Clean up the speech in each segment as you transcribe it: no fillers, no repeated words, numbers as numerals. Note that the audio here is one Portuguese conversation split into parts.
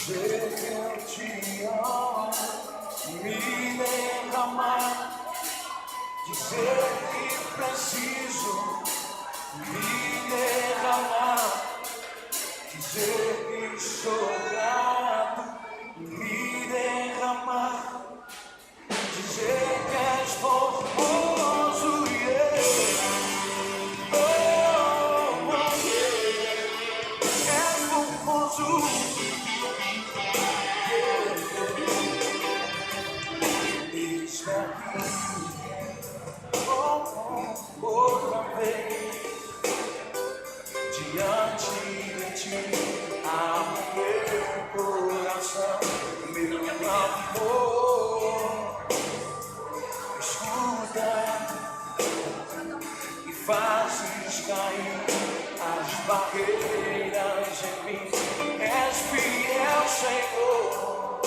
dizer que eu te amo, me derramar, dizer que preciso me derramar, dizer que sou grato, me derramar, dizer que és formoso, yeah. Oh, yeah. És formoso. Outra vez diante de ti, abre meu coração, meu amor, escuta e fazes cair as barreiras em mim. És fiel, Senhor,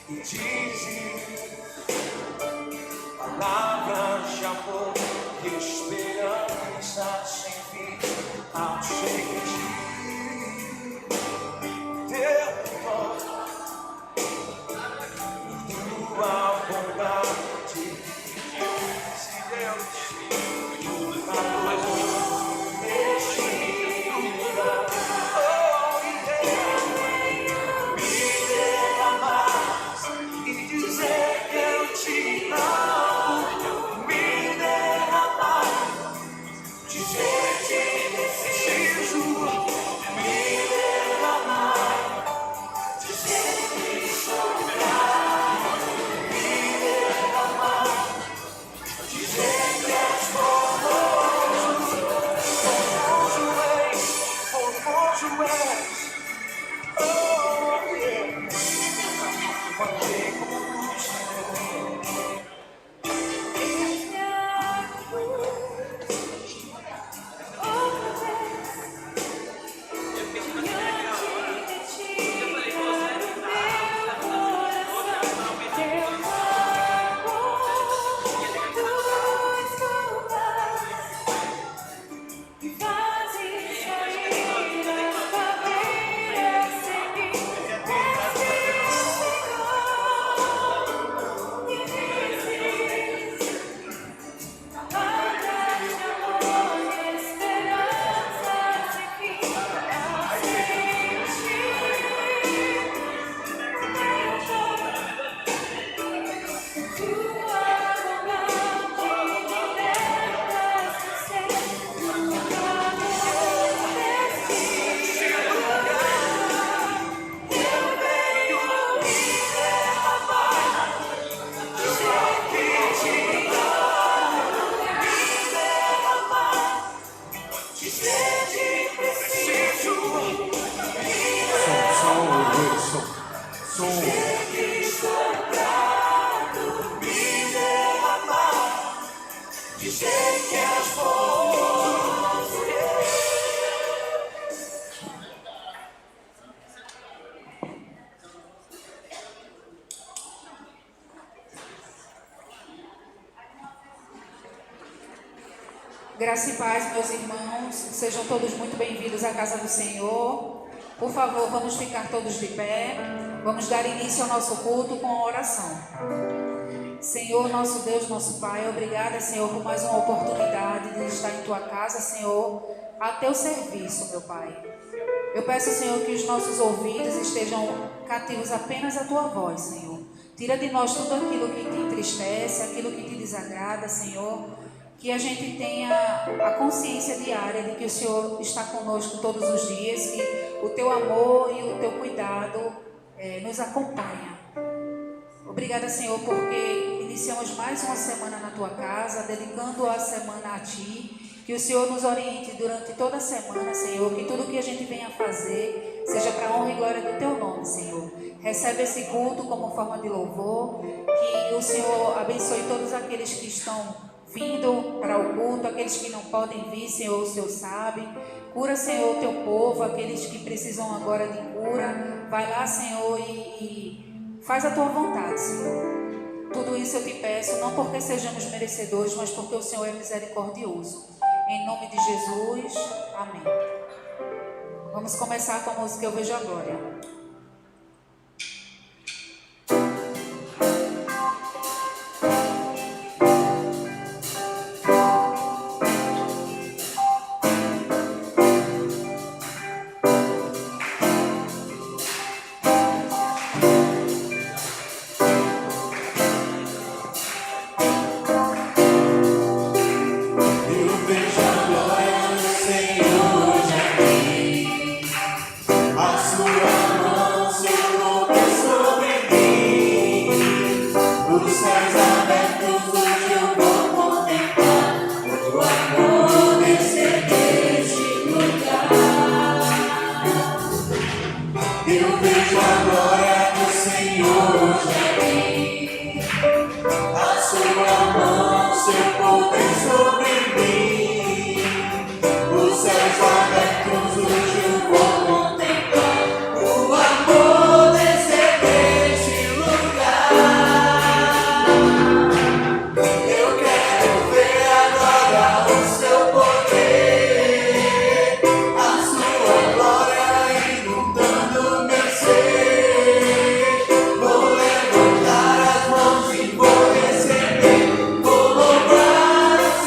e dizes palavras de amor e esperança sem fim ao sentir teu amor, tua bondade, se Deus, tua amor, deixe lugar, oh, e me derramar e dizer que eu te amo. Graça e paz, meus irmãos, sejam todos muito bem-vindos à casa do Senhor. Por favor, vamos ficar todos de pé, vamos dar início ao nosso culto com a oração. Senhor, nosso Deus, nosso Pai, obrigada, Senhor, por mais uma oportunidade de estar em Tua casa, Senhor, a Teu serviço, meu Pai. Eu peço, Senhor, que os nossos ouvidos estejam cativos apenas à Tua voz, Senhor. Tira de nós tudo aquilo que te entristece, aquilo que te desagrada, Senhor. Que a gente tenha a consciência diária de que o Senhor está conosco todos os dias, que o Teu amor e o Teu cuidado nos acompanha. Obrigada, Senhor, porque iniciamos mais uma semana na Tua casa, dedicando a semana a Ti. Que o Senhor nos oriente durante toda a semana, Senhor, que tudo que a gente venha fazer seja para a honra e glória do Teu nome, Senhor. Recebe esse culto como forma de louvor, que o Senhor abençoe todos aqueles que estão vindo para o culto, aqueles que não podem vir, Senhor, o Senhor sabe. Cura, Senhor, o Teu povo, aqueles que precisam agora de cura. Vai lá, Senhor, e faz a Tua vontade, Senhor. Tudo isso eu te peço, não porque sejamos merecedores, mas porque o Senhor é misericordioso. Em nome de Jesus, amém. Vamos começar com a música Eu Vejo a Glória. Eu vejo a glória do Senhor hoje aqui. A sua mão, seu poder sobre mim. Os céus abertos hoje eu vou contemplar. O amor descer neste lugar. Eu quero ver agora o seu poder, a sua glória inundando meu ser. Vou levantar as mãos e vou receber, vou louvar o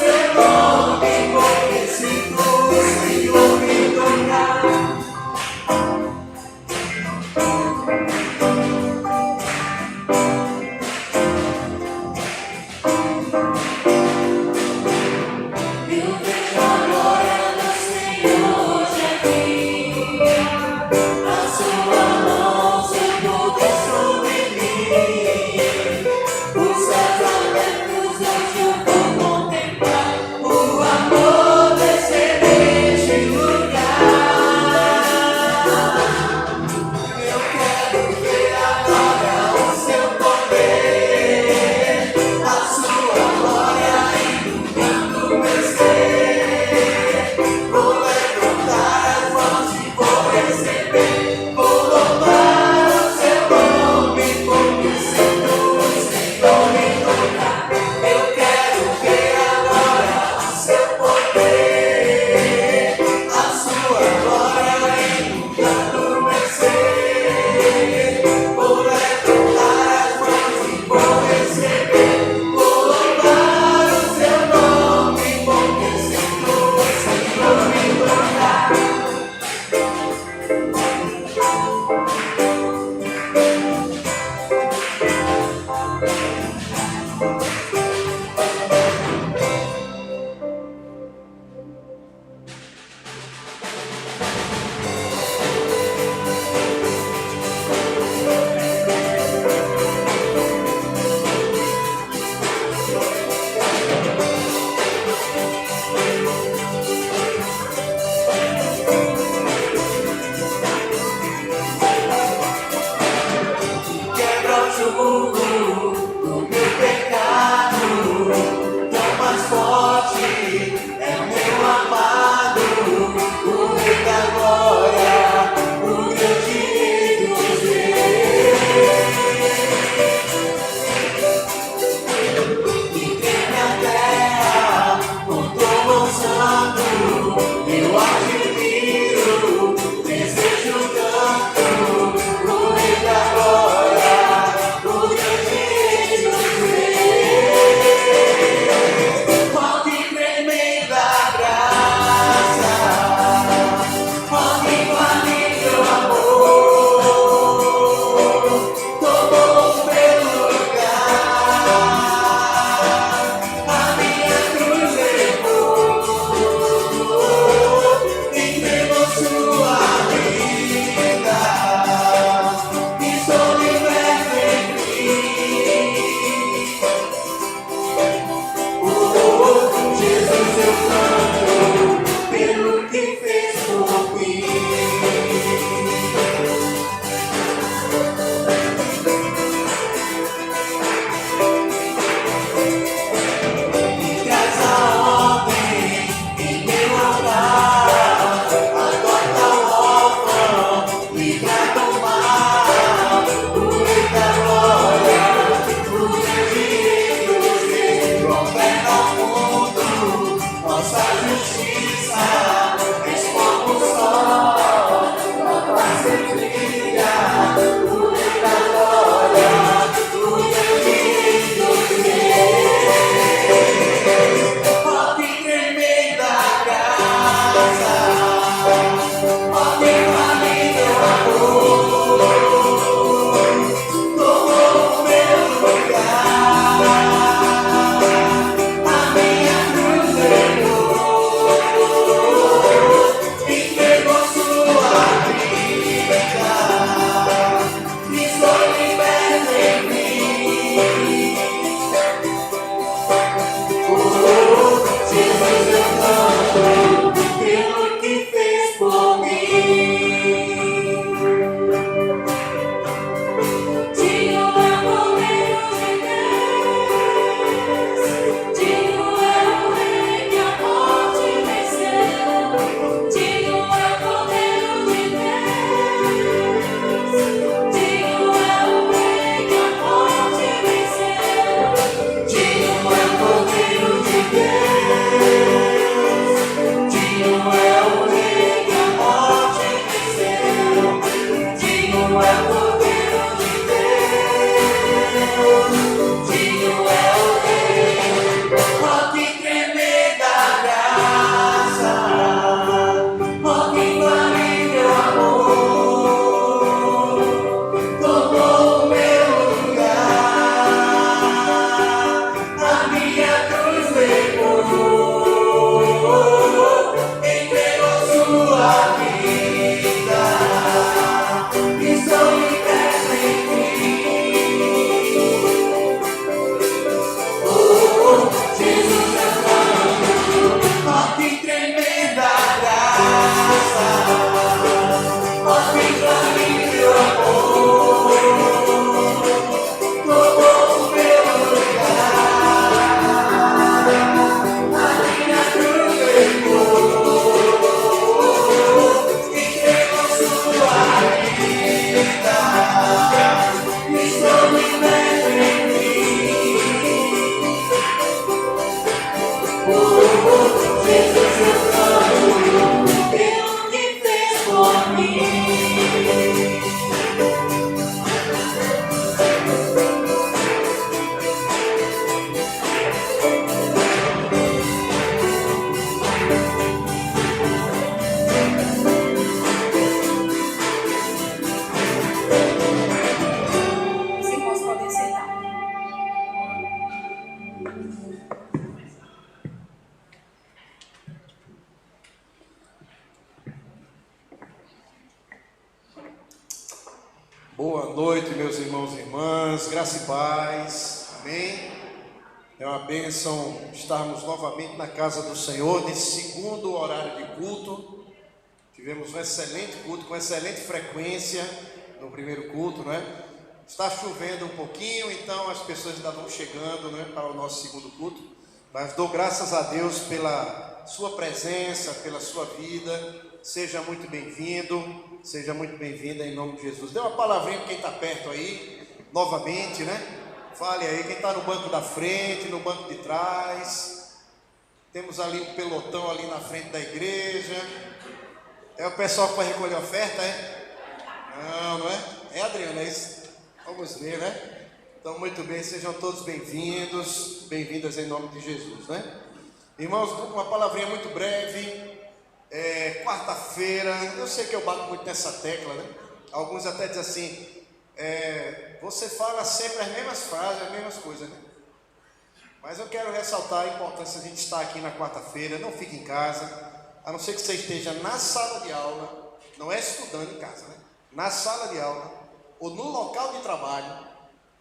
Boa noite, meus irmãos e irmãs, graça e paz, amém? É uma bênção estarmos novamente na casa do Senhor, nesse segundo horário de culto. Tivemos um excelente culto, com excelente frequência no primeiro culto, não é? Está chovendo um pouquinho, então as pessoas ainda vão chegando, não é, para o nosso segundo culto. Mas dou graças a Deus pela sua presença, pela sua vida. Seja muito bem-vindo, seja muito bem-vinda em nome de Jesus. Dê uma palavrinha para quem está perto aí, novamente, né? Fale aí, quem está no banco da frente, no banco de trás. Temos ali um pelotão ali na frente da igreja. É o pessoal que vai recolher oferta, é? Não, não é? É, Adriana, é isso? Vamos ver, né? Então, muito bem, sejam todos bem-vindos, bem-vindas em nome de Jesus, né? Irmãos, uma palavrinha muito breve. Quarta-feira, eu sei que eu bato muito nessa tecla, né? Alguns até dizem assim, você fala sempre as mesmas frases, as mesmas coisas, né? Mas eu quero ressaltar a importância de a gente estar aqui na quarta-feira. Não fique em casa, a não ser que você esteja na sala de aula, não é estudando em casa, né? Na sala de aula, ou no local de trabalho,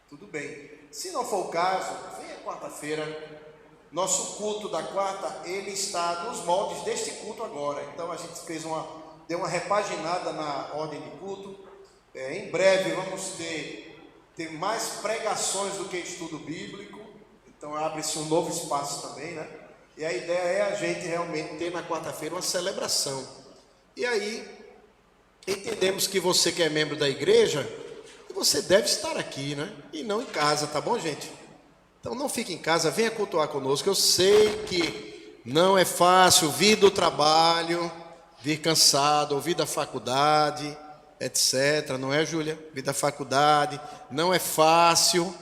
tudo bem. Se não for o caso, venha quarta-feira. Nosso culto da quarta, ele está nos moldes deste culto agora. Então a gente deu uma repaginada na ordem de culto. Em breve vamos ter mais pregações do que estudo bíblico. Então abre-se um novo espaço também, né? E a ideia é a gente realmente ter na quarta-feira uma celebração. E aí, entendemos que você que é membro da igreja, você deve estar aqui, né? E não em casa, tá bom, gente? Então não fique em casa, venha cultuar conosco. Eu sei que não é fácil vir do trabalho, vir cansado, ou vir da faculdade, etc. Não é, Júlia? Vir da faculdade, não é fácil,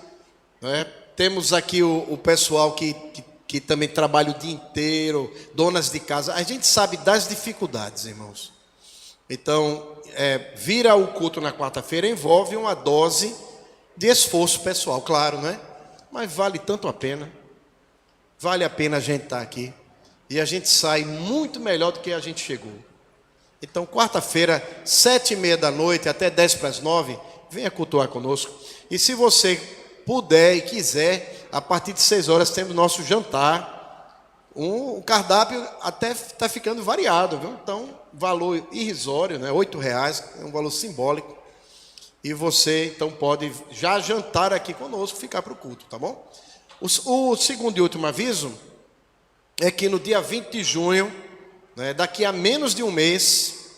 não é? Temos aqui o pessoal que também trabalha o dia inteiro, donas de casa. A gente sabe das dificuldades, irmãos. Então, vir ao culto na quarta-feira envolve uma dose de esforço pessoal, claro, não é? Mas vale tanto a pena. Vale a pena a gente estar aqui. E a gente sai muito melhor do que a gente chegou. Então, quarta-feira, 7h30 da noite, até 8:50, venha cultuar conosco. E se você puder e quiser, a partir de 6 horas temos nosso jantar. O cardápio até está ficando variado, viu? Então, valor irrisório, né? R$8, é um valor simbólico. E você, então, pode já jantar aqui conosco, ficar para o culto, tá bom? O segundo e último aviso é que no dia 20 de junho, né, daqui a menos de um mês,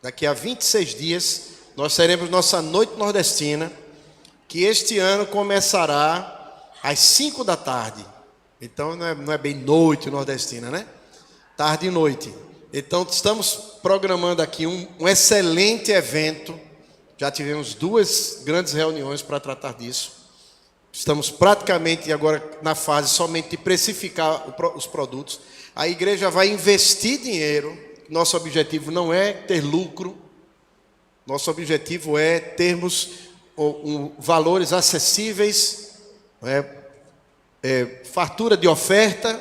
daqui a 26 dias, nós teremos nossa noite nordestina, que este ano começará às 5 da tarde. Então, não é bem noite nordestina, né? Tarde e noite. Então, estamos programando aqui um excelente evento. Já tivemos 2 grandes reuniões para tratar disso. Estamos praticamente agora na fase somente de precificar os produtos. A igreja vai investir dinheiro. Nosso objetivo não é ter lucro. Nosso objetivo é termos valores acessíveis, fartura de oferta,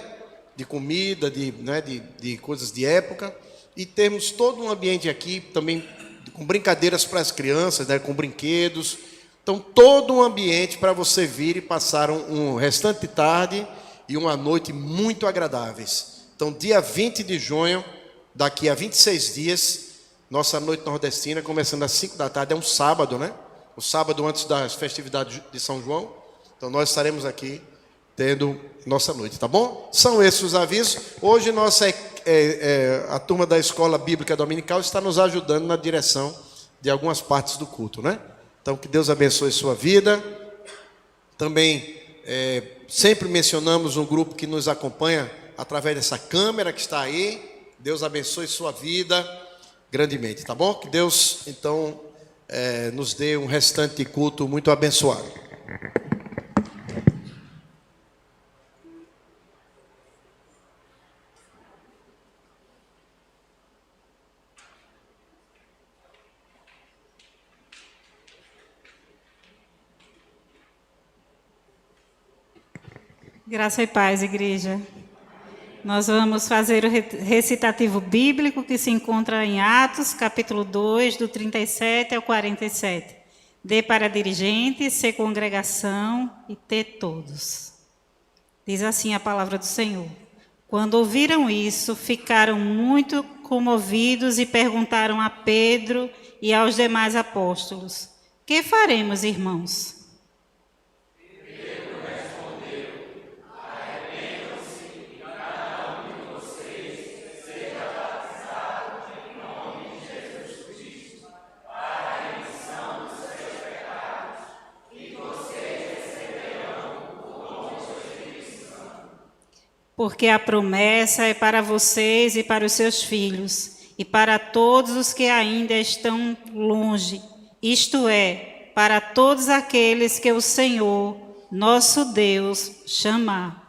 de comida, de coisas de época. E termos todo um ambiente aqui também com brincadeiras para as crianças, né, com brinquedos. Então, todo um ambiente para você vir e passar um restante de tarde e uma noite muito agradáveis. Então, dia 20 de junho, daqui a 26 dias, nossa noite nordestina, começando às 5 da tarde, é um sábado, né? O sábado antes das festividades de São João. Então, nós estaremos aqui tendo nossa noite, tá bom? São esses os avisos. Hoje, a turma da Escola Bíblica Dominical está nos ajudando na direção de algumas partes do culto, né? Então, que Deus abençoe sua vida. Também, sempre mencionamos um grupo que nos acompanha através dessa câmera que está aí. Deus abençoe sua vida grandemente, tá bom? Que Deus, então, nos dê um restante de culto muito abençoado. Graça e paz, igreja. Nós vamos fazer o recitativo bíblico que se encontra em Atos, capítulo 2, do 37 ao 47. Dê para dirigentes, ser congregação e ter todos. Diz assim a palavra do Senhor. Quando ouviram isso, ficaram muito comovidos e perguntaram a Pedro e aos demais apóstolos: que faremos, irmãos? Porque a promessa é para vocês e para os seus filhos, e para todos os que ainda estão longe, isto é, para todos aqueles que o Senhor, nosso Deus, chamar.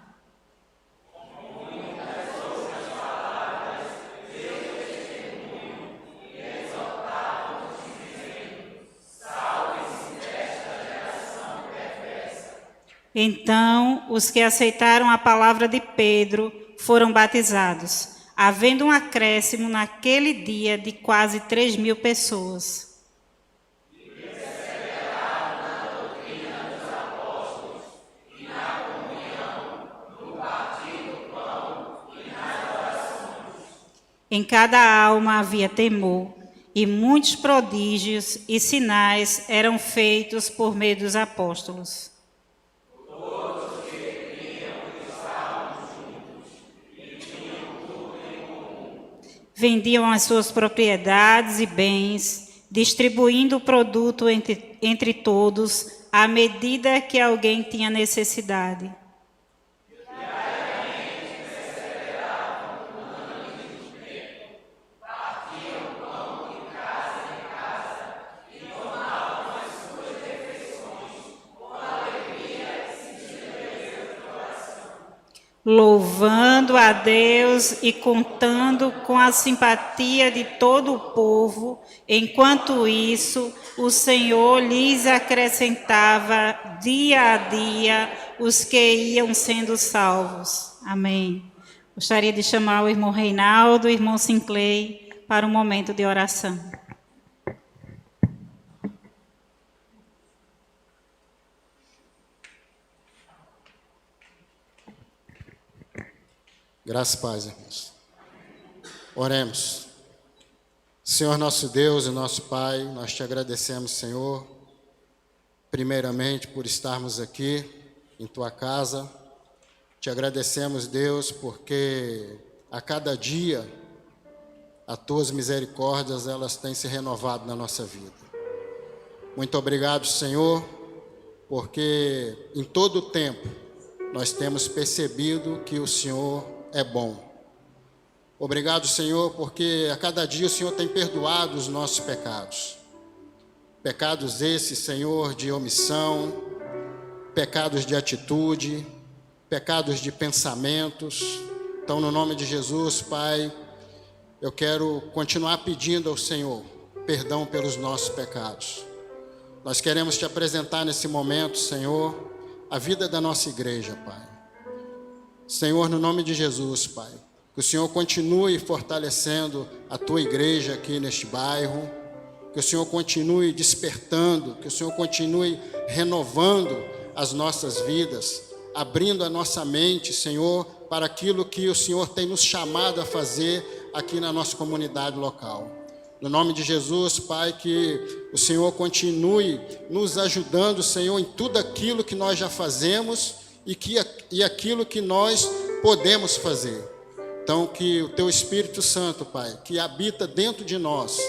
Então, os que aceitaram a palavra de Pedro foram batizados, havendo um acréscimo naquele dia de quase 3.000 pessoas. Em cada alma havia temor, e muitos prodígios e sinais eram feitos por meio dos apóstolos. Vendiam as suas propriedades e bens, distribuindo o produto entre todos, à medida que alguém tinha necessidade. Louvando a Deus e contando com a simpatia de todo o povo. Enquanto isso, o Senhor lhes acrescentava dia a dia os que iam sendo salvos. Amém. Gostaria de chamar o irmão Reinaldo e o irmão Sinclair para um momento de oração. Graças e paz, irmãos. Oremos. Senhor nosso Deus e nosso Pai, nós te agradecemos, Senhor, primeiramente por estarmos aqui em tua casa. Te agradecemos, Deus, porque a cada dia as tuas misericórdias, elas têm se renovado na nossa vida. Muito obrigado, Senhor, porque em todo o tempo nós temos percebido que o Senhor é bom. Obrigado, Senhor, porque a cada dia o Senhor tem perdoado os nossos pecados. Pecados esses, Senhor, de omissão, pecados de atitude, pecados de pensamentos. Então, no nome de Jesus, Pai, eu quero continuar pedindo ao Senhor perdão pelos nossos pecados. Nós queremos te apresentar nesse momento, Senhor, a vida da nossa igreja, Pai. Senhor, no nome de Jesus, Pai, que o Senhor continue fortalecendo a tua igreja aqui neste bairro, que o Senhor continue despertando, que o Senhor continue renovando as nossas vidas, abrindo a nossa mente, Senhor, para aquilo que o Senhor tem nos chamado a fazer aqui na nossa comunidade local. No nome de Jesus, Pai, que o Senhor continue nos ajudando, Senhor, em tudo aquilo que nós já fazemos e aquilo que nós podemos fazer. Então, que o Teu Espírito Santo, Pai, que habita dentro de nós,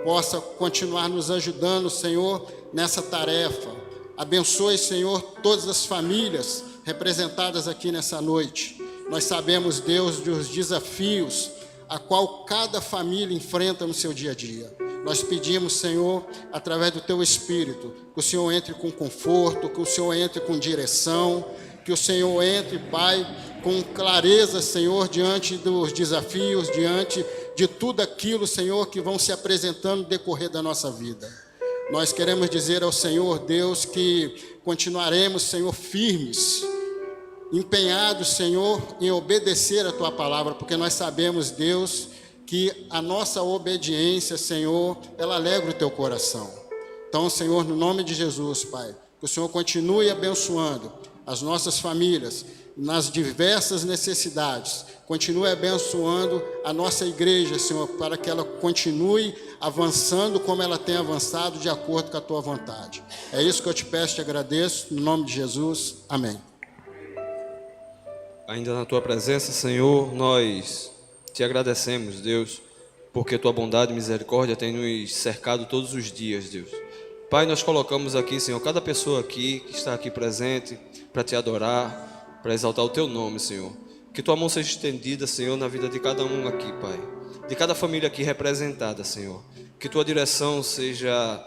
possa continuar nos ajudando, Senhor, nessa tarefa. Abençoe, Senhor, todas as famílias representadas aqui nessa noite. Nós sabemos, Deus, dos desafios a qual cada família enfrenta no seu dia a dia. Nós pedimos, Senhor, através do Teu Espírito, que o Senhor entre com conforto, que o Senhor entre com direção, que o Senhor entre, Pai, com clareza, Senhor, diante dos desafios, diante de tudo aquilo, Senhor, que vão se apresentando no decorrer da nossa vida. Nós queremos dizer ao Senhor, Deus, que continuaremos, Senhor, firmes, empenhados, Senhor, em obedecer a Tua palavra, porque nós sabemos, Deus, que a nossa obediência, Senhor, ela alegra o Teu coração. Então, Senhor, no nome de Jesus, Pai, que o Senhor continue abençoando as nossas famílias nas diversas necessidades. Continue abençoando a nossa igreja, Senhor, para que ela continue avançando como ela tem avançado, de acordo com a Tua vontade. É isso que eu te peço e te agradeço, no nome de Jesus. Amém. Ainda na Tua presença, Senhor, nós te agradecemos, Deus, porque Tua bondade e misericórdia tem nos cercado todos os dias, Deus. Pai, nós colocamos aqui, Senhor, cada pessoa aqui que está aqui presente para te adorar, para exaltar o Teu nome, Senhor. Que Tua mão seja estendida, Senhor, na vida de cada um aqui, Pai. De cada família aqui representada, Senhor. Que Tua direção seja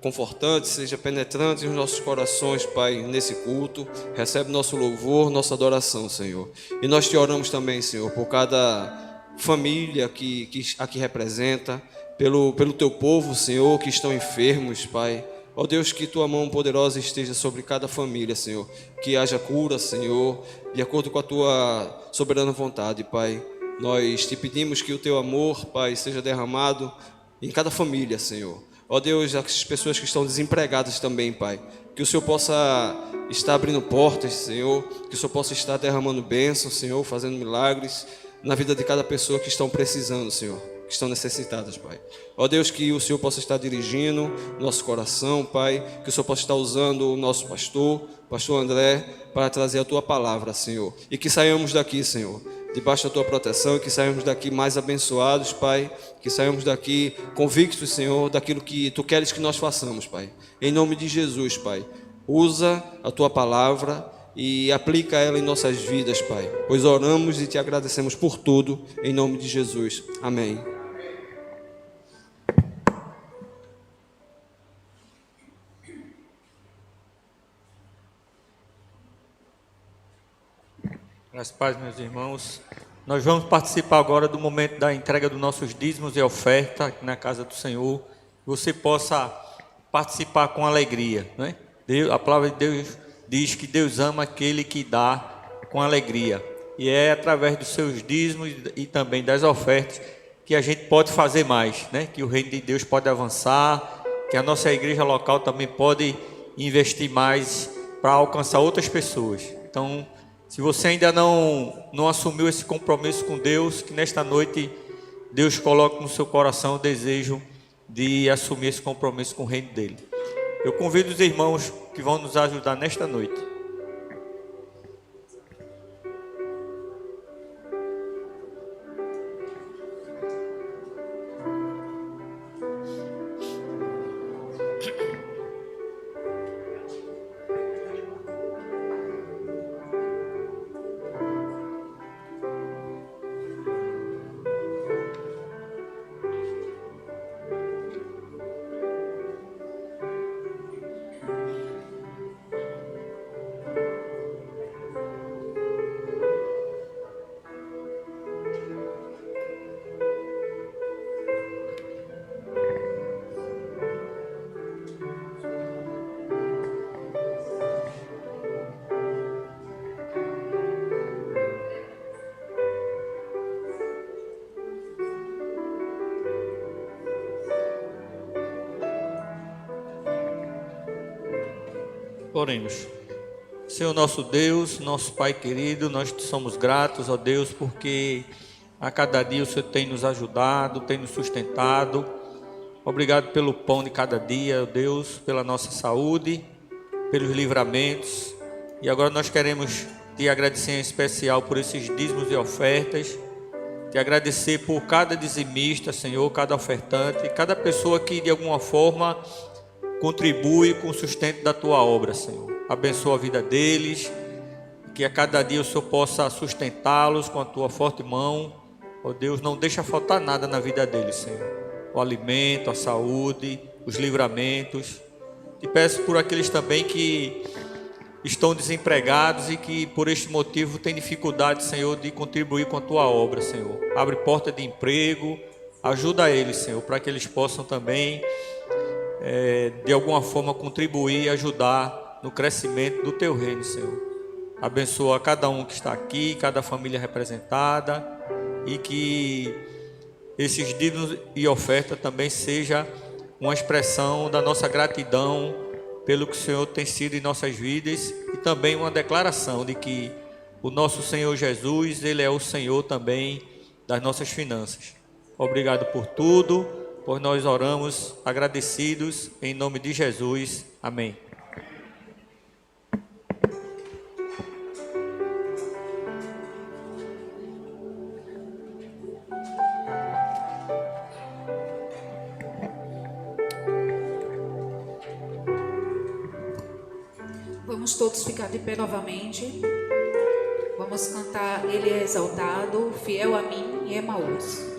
confortante, seja penetrante nos nossos corações, Pai, nesse culto. Recebe nosso louvor, nossa adoração, Senhor. E nós te oramos também, Senhor, por cada família que aqui representa, pelo Teu povo, Senhor, que estão enfermos, Pai. Ó Deus, que Tua mão poderosa esteja sobre cada família, Senhor. Que haja cura, Senhor, de acordo com a Tua soberana vontade, Pai. Nós te pedimos que o Teu amor, Pai, seja derramado em cada família, Senhor. Ó Deus, as pessoas que estão desempregadas também, Pai. Que o Senhor possa estar abrindo portas, Senhor. Que o Senhor possa estar derramando bênçãos, Senhor, fazendo milagres na vida de cada pessoa que estão precisando, Senhor, que estão necessitadas, Pai. Ó Deus, que o Senhor possa estar dirigindo nosso coração, Pai, que o Senhor possa estar usando o nosso pastor André, para trazer a Tua palavra, Senhor, e que saiamos daqui, Senhor, debaixo da Tua proteção, e que saiamos daqui mais abençoados, Pai, que saiamos daqui convictos, Senhor, daquilo que Tu queres que nós façamos, Pai, em nome de Jesus, Pai. Usa a Tua palavra e aplica ela em nossas vidas, Pai, pois oramos e Te agradecemos por tudo, em nome de Jesus. Amém. Graças a paz, meus irmãos. Nós vamos participar agora do momento da entrega dos nossos dízimos e oferta aqui na casa do Senhor. Que você possa participar com alegria, né? A palavra de Deus diz que Deus ama aquele que dá com alegria. E é através dos seus dízimos e também das ofertas que a gente pode fazer mais, né? Que o reino de Deus pode avançar, que a nossa igreja local também pode investir mais para alcançar outras pessoas. Então, se você ainda não assumiu esse compromisso com Deus, que nesta noite Deus coloque no seu coração o desejo de assumir esse compromisso com o reino dele. Eu convido os irmãos que vão nos ajudar nesta noite. Oremos. Senhor nosso Deus, nosso Pai querido, nós te somos gratos, ó Deus, porque a cada dia o Senhor tem nos ajudado, tem nos sustentado. Obrigado pelo pão de cada dia, ó Deus, pela nossa saúde, pelos livramentos. E agora nós queremos te agradecer em especial por esses dízimos e ofertas. Te agradecer por cada dizimista, Senhor, cada ofertante, cada pessoa que de alguma forma contribui com o sustento da Tua obra, Senhor. Abençoa a vida deles, que a cada dia o Senhor possa sustentá-los com a Tua forte mão. Ó Deus, não deixa faltar nada na vida deles, Senhor. O alimento, a saúde, os livramentos. Te peço por aqueles também que estão desempregados e que por este motivo têm dificuldade, Senhor, de contribuir com a Tua obra, Senhor. Abre porta de emprego, ajuda eles, Senhor, para que eles possam também de alguma forma contribuir e ajudar no crescimento do Teu reino, Senhor. Abençoa cada um que está aqui, cada família representada, e que esses dízimos e oferta também seja uma expressão da nossa gratidão pelo que o Senhor tem sido em nossas vidas e também uma declaração de que o nosso Senhor Jesus, Ele é o Senhor também das nossas finanças. Obrigado por tudo, pois nós oramos agradecidos em nome de Jesus. Amém. Vamos todos ficar de pé novamente. Vamos cantar Ele é exaltado, fiel a mim e Emaús.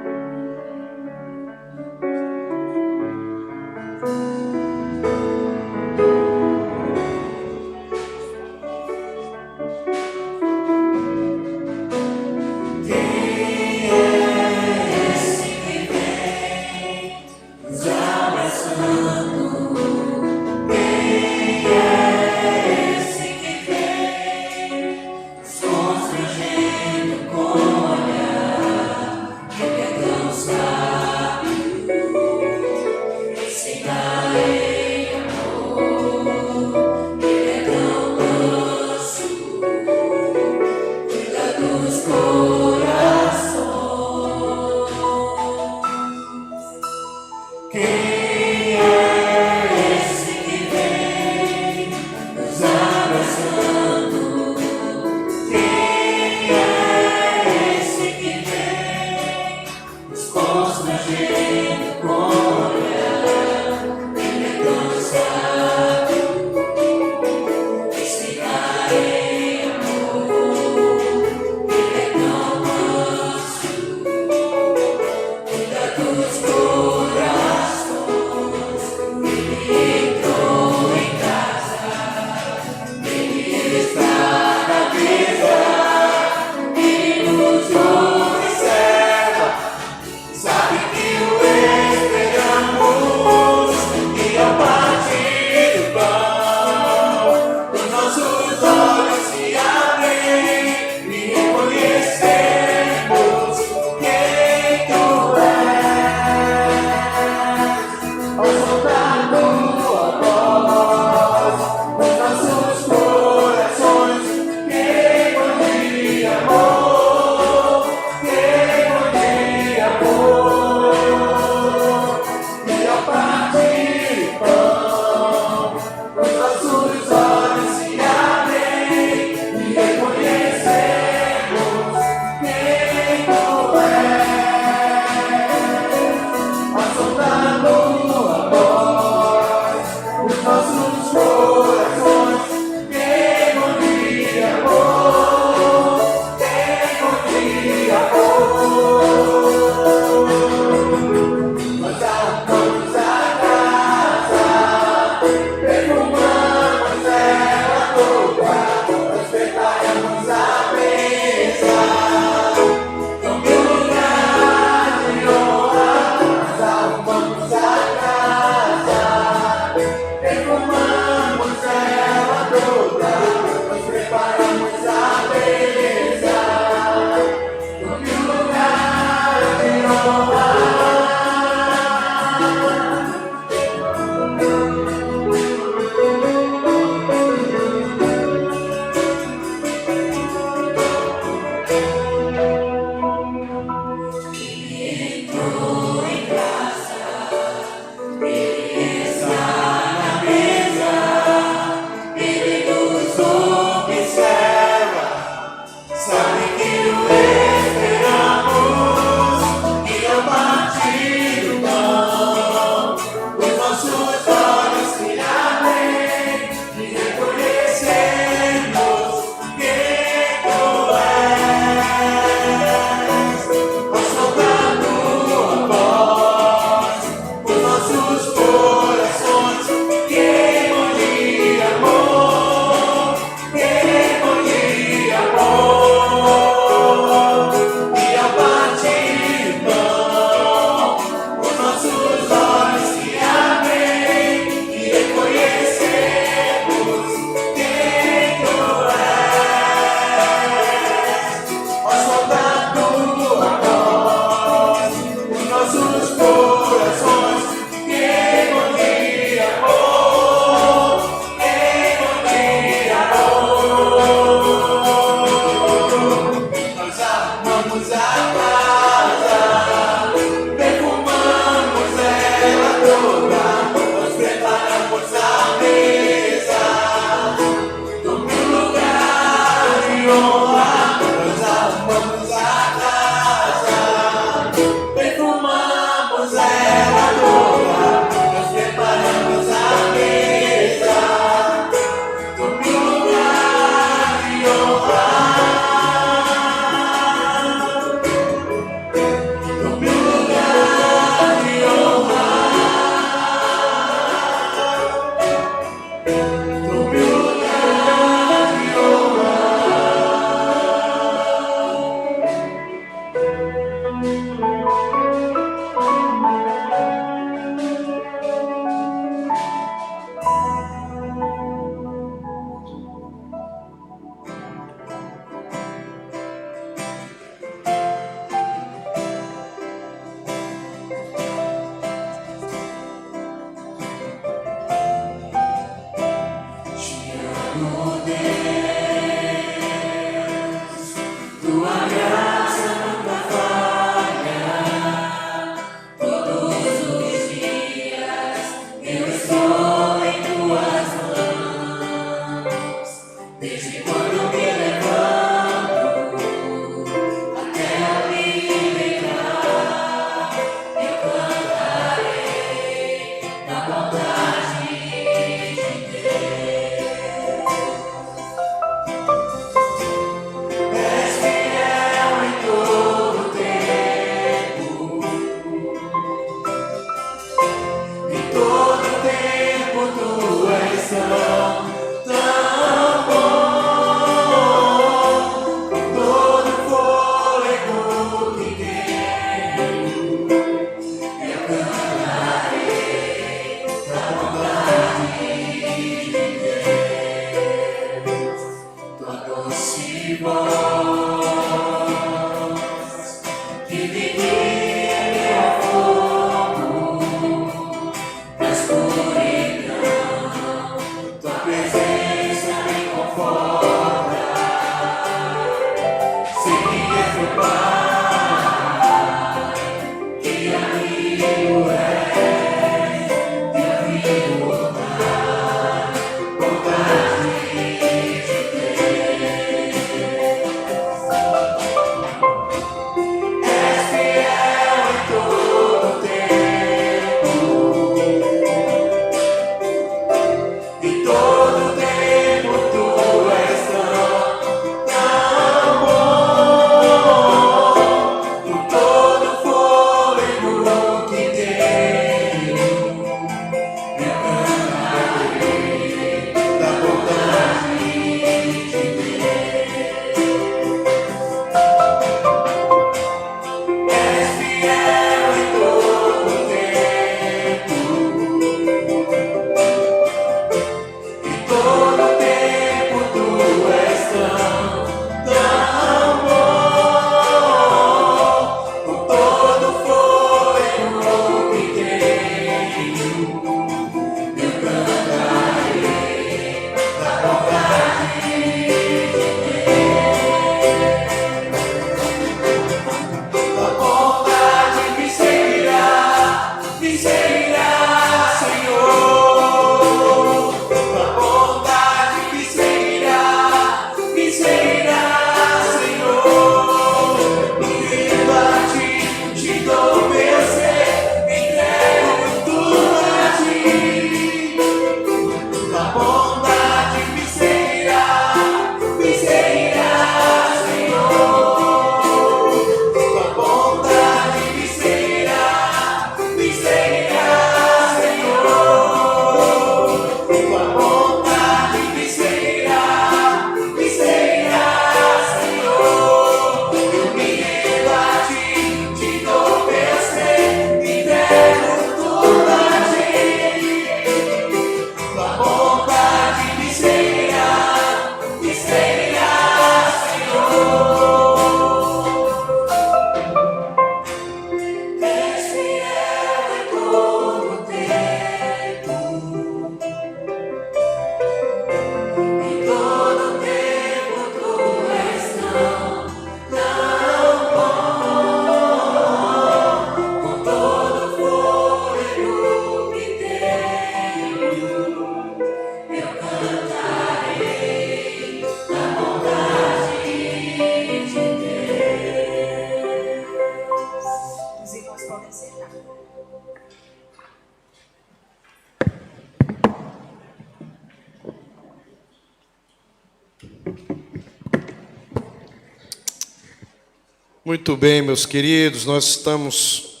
Muito bem, meus queridos, nós estamos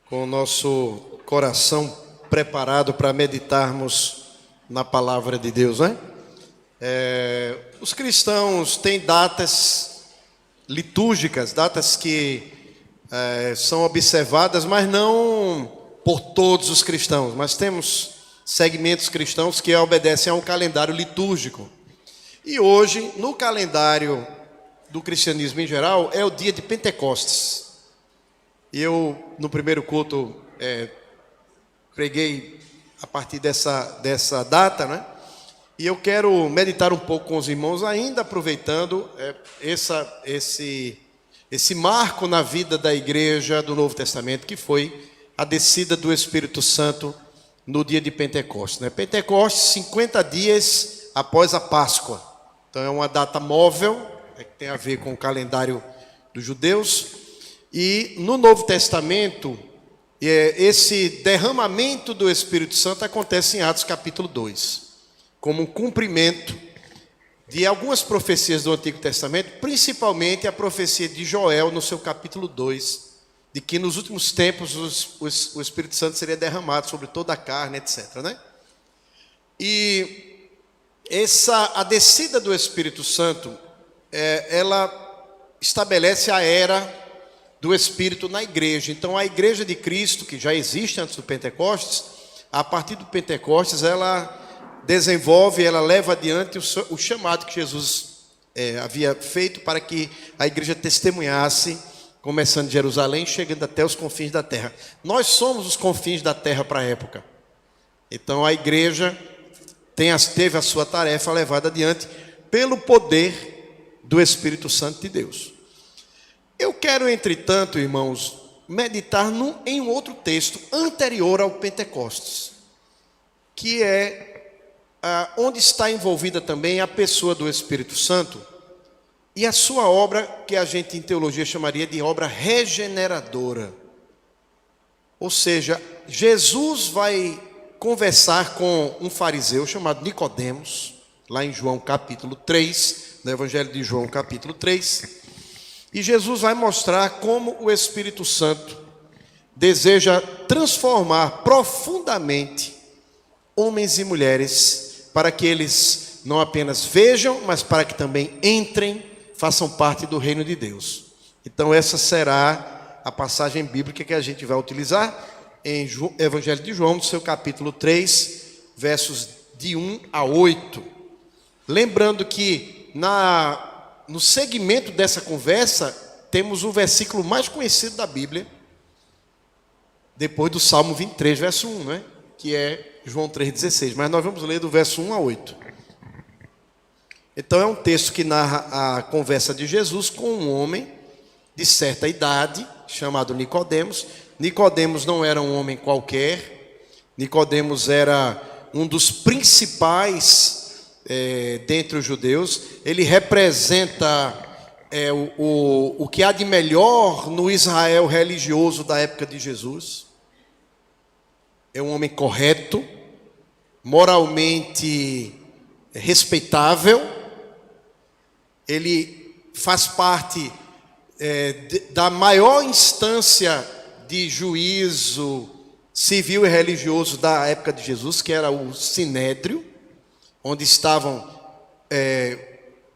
com o nosso coração preparado para meditarmos na palavra de Deus, né? Os cristãos têm datas litúrgicas, datas que são observadas, mas não por todos os cristãos. Mas temos segmentos cristãos que obedecem a um calendário litúrgico. E hoje, no calendário do cristianismo em geral, é o dia de Pentecostes. E eu, no primeiro culto, preguei a partir dessa data, né? E eu quero meditar um pouco com os irmãos, ainda aproveitando esse marco na vida da igreja do Novo Testamento, que foi a descida do Espírito Santo no dia de Pentecostes, né? Pentecostes, 50 dias após a Páscoa. Então é uma data móvel, que tem a ver com o calendário dos judeus. E no Novo Testamento, esse derramamento do Espírito Santo acontece em Atos capítulo 2, como um cumprimento de algumas profecias do Antigo Testamento, principalmente a profecia de Joel no seu capítulo 2, de que nos últimos tempos o Espírito Santo seria derramado sobre toda a carne, etc., né? E a descida do Espírito Santo, ela estabelece a era do Espírito na igreja. Então, a igreja de Cristo, que já existe antes do Pentecostes, a partir do Pentecostes, ela desenvolve, ela leva adiante o chamado que Jesus havia feito para que a igreja testemunhasse, começando de Jerusalém, chegando até os confins da terra. Nós somos os confins da terra para a época. Então, a igreja teve a sua tarefa levada adiante pelo poder do Espírito Santo de Deus. Eu quero, entretanto, irmãos, meditar em um outro texto anterior ao Pentecostes, que onde está envolvida também a pessoa do Espírito Santo e a sua obra, que a gente em teologia chamaria de obra regeneradora. Ou seja, Jesus vai conversar com um fariseu chamado Nicodemos, lá em João capítulo 3, no Evangelho de João capítulo 3, e Jesus vai mostrar como o Espírito Santo deseja transformar profundamente homens e mulheres, para que eles não apenas vejam, mas para que também entrem, façam parte do reino de Deus. Então essa será a passagem bíblica que a gente vai utilizar em Evangelho de João, no seu capítulo 3, versos de 1 a 8. Lembrando que no segmento dessa conversa, temos o versículo mais conhecido da Bíblia, depois do Salmo 23, verso 1, né? Que é João 3,16. Mas nós vamos ler do verso 1 a 8. Então é um texto que narra a conversa de Jesus com um homem de certa idade, chamado Nicodemos. Nicodemos não era um homem qualquer. Nicodemos era um dos principais dentre os judeus. Ele representa o que há de melhor no Israel religioso da época de Jesus. É um homem correto, moralmente respeitável. Ele faz parte da maior instância de juízo civil e religioso da época de Jesus, que era o Sinédrio, onde estavam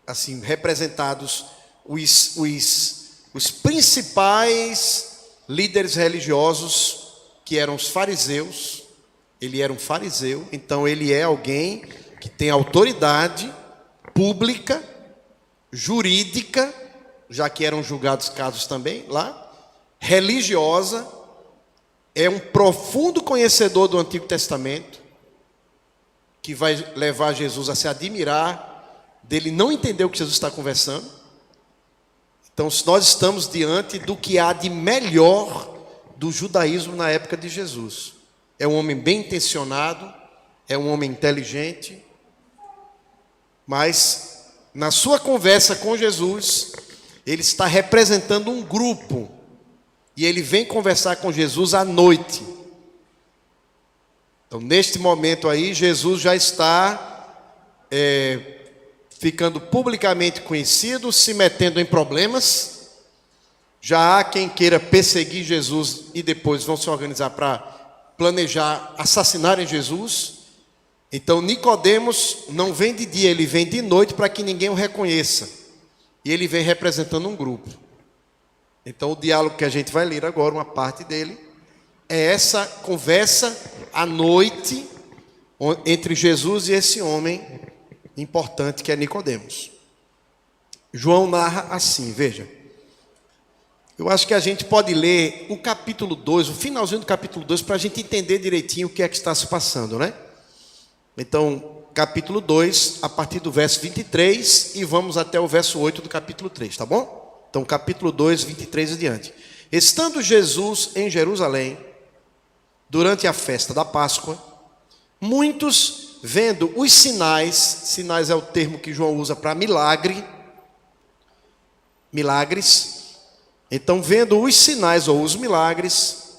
assim representados os principais líderes religiosos, que eram os fariseus. Ele era um fariseu, então ele é alguém que tem autoridade pública, jurídica, já que eram julgados casos também lá, religiosa, é um profundo conhecedor do Antigo Testamento, que vai levar Jesus a se admirar dele não entender o que Jesus está conversando. Então, nós estamos diante do que há de melhor do judaísmo na época de Jesus. É um homem bem intencionado, é um homem inteligente, mas na sua conversa com Jesus, ele está representando um grupo, e ele vem conversar com Jesus à noite. Então, neste momento aí, Jesus já está ficando publicamente conhecido, se metendo em problemas. Já há quem queira perseguir Jesus e depois vão se organizar para planejar assassinarem Jesus. Então Nicodemos não vem de dia, ele vem de noite para que ninguém o reconheça. E ele vem representando um grupo. Então o diálogo que a gente vai ler agora, uma parte dele, é essa conversa à noite entre Jesus e esse homem importante que é Nicodemos. João narra assim, veja. Eu acho que a gente pode ler o capítulo 2, o finalzinho do capítulo 2, para a gente entender direitinho o que é que está se passando, né? Então, capítulo 2, a partir do verso 23, e vamos até o verso 8 do capítulo 3, tá bom? Então, capítulo 2, 23 e diante. Estando Jesus em Jerusalém, durante a festa da Páscoa, muitos, vendo os sinais é o termo que João usa para milagres, então, vendo os sinais ou os milagres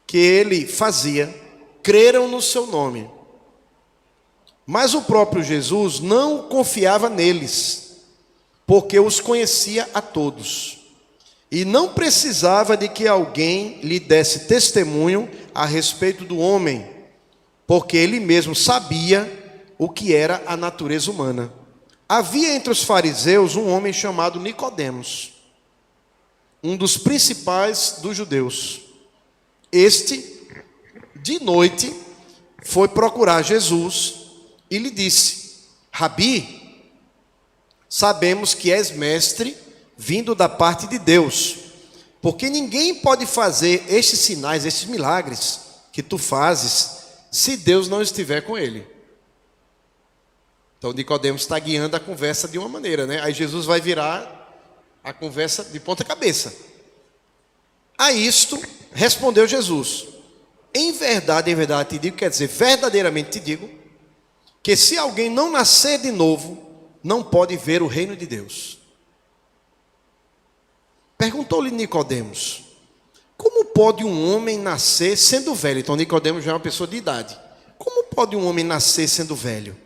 que ele fazia, creram no seu nome. Mas o próprio Jesus não confiava neles, porque os conhecia a todos. E não precisava de que alguém lhe desse testemunho a respeito do homem, porque ele mesmo sabia o que era a natureza humana. Havia entre os fariseus um homem chamado Nicodemos, um dos principais dos judeus. Este, de noite, foi procurar Jesus e lhe disse: Rabi, sabemos que és mestre vindo da parte de Deus, porque ninguém pode fazer estes sinais, estes milagres que tu fazes, se Deus não estiver com ele. Então Nicodemos está guiando a conversa de uma maneira, né? Aí Jesus vai virar a conversa de ponta cabeça. A isto respondeu Jesus: em verdade te digo, quer dizer, verdadeiramente te digo, que se alguém não nascer de novo, não pode ver o reino de Deus. Perguntou-lhe Nicodemos: como pode um homem nascer sendo velho? Então Nicodemos já é uma pessoa de idade. Como pode um homem nascer sendo velho?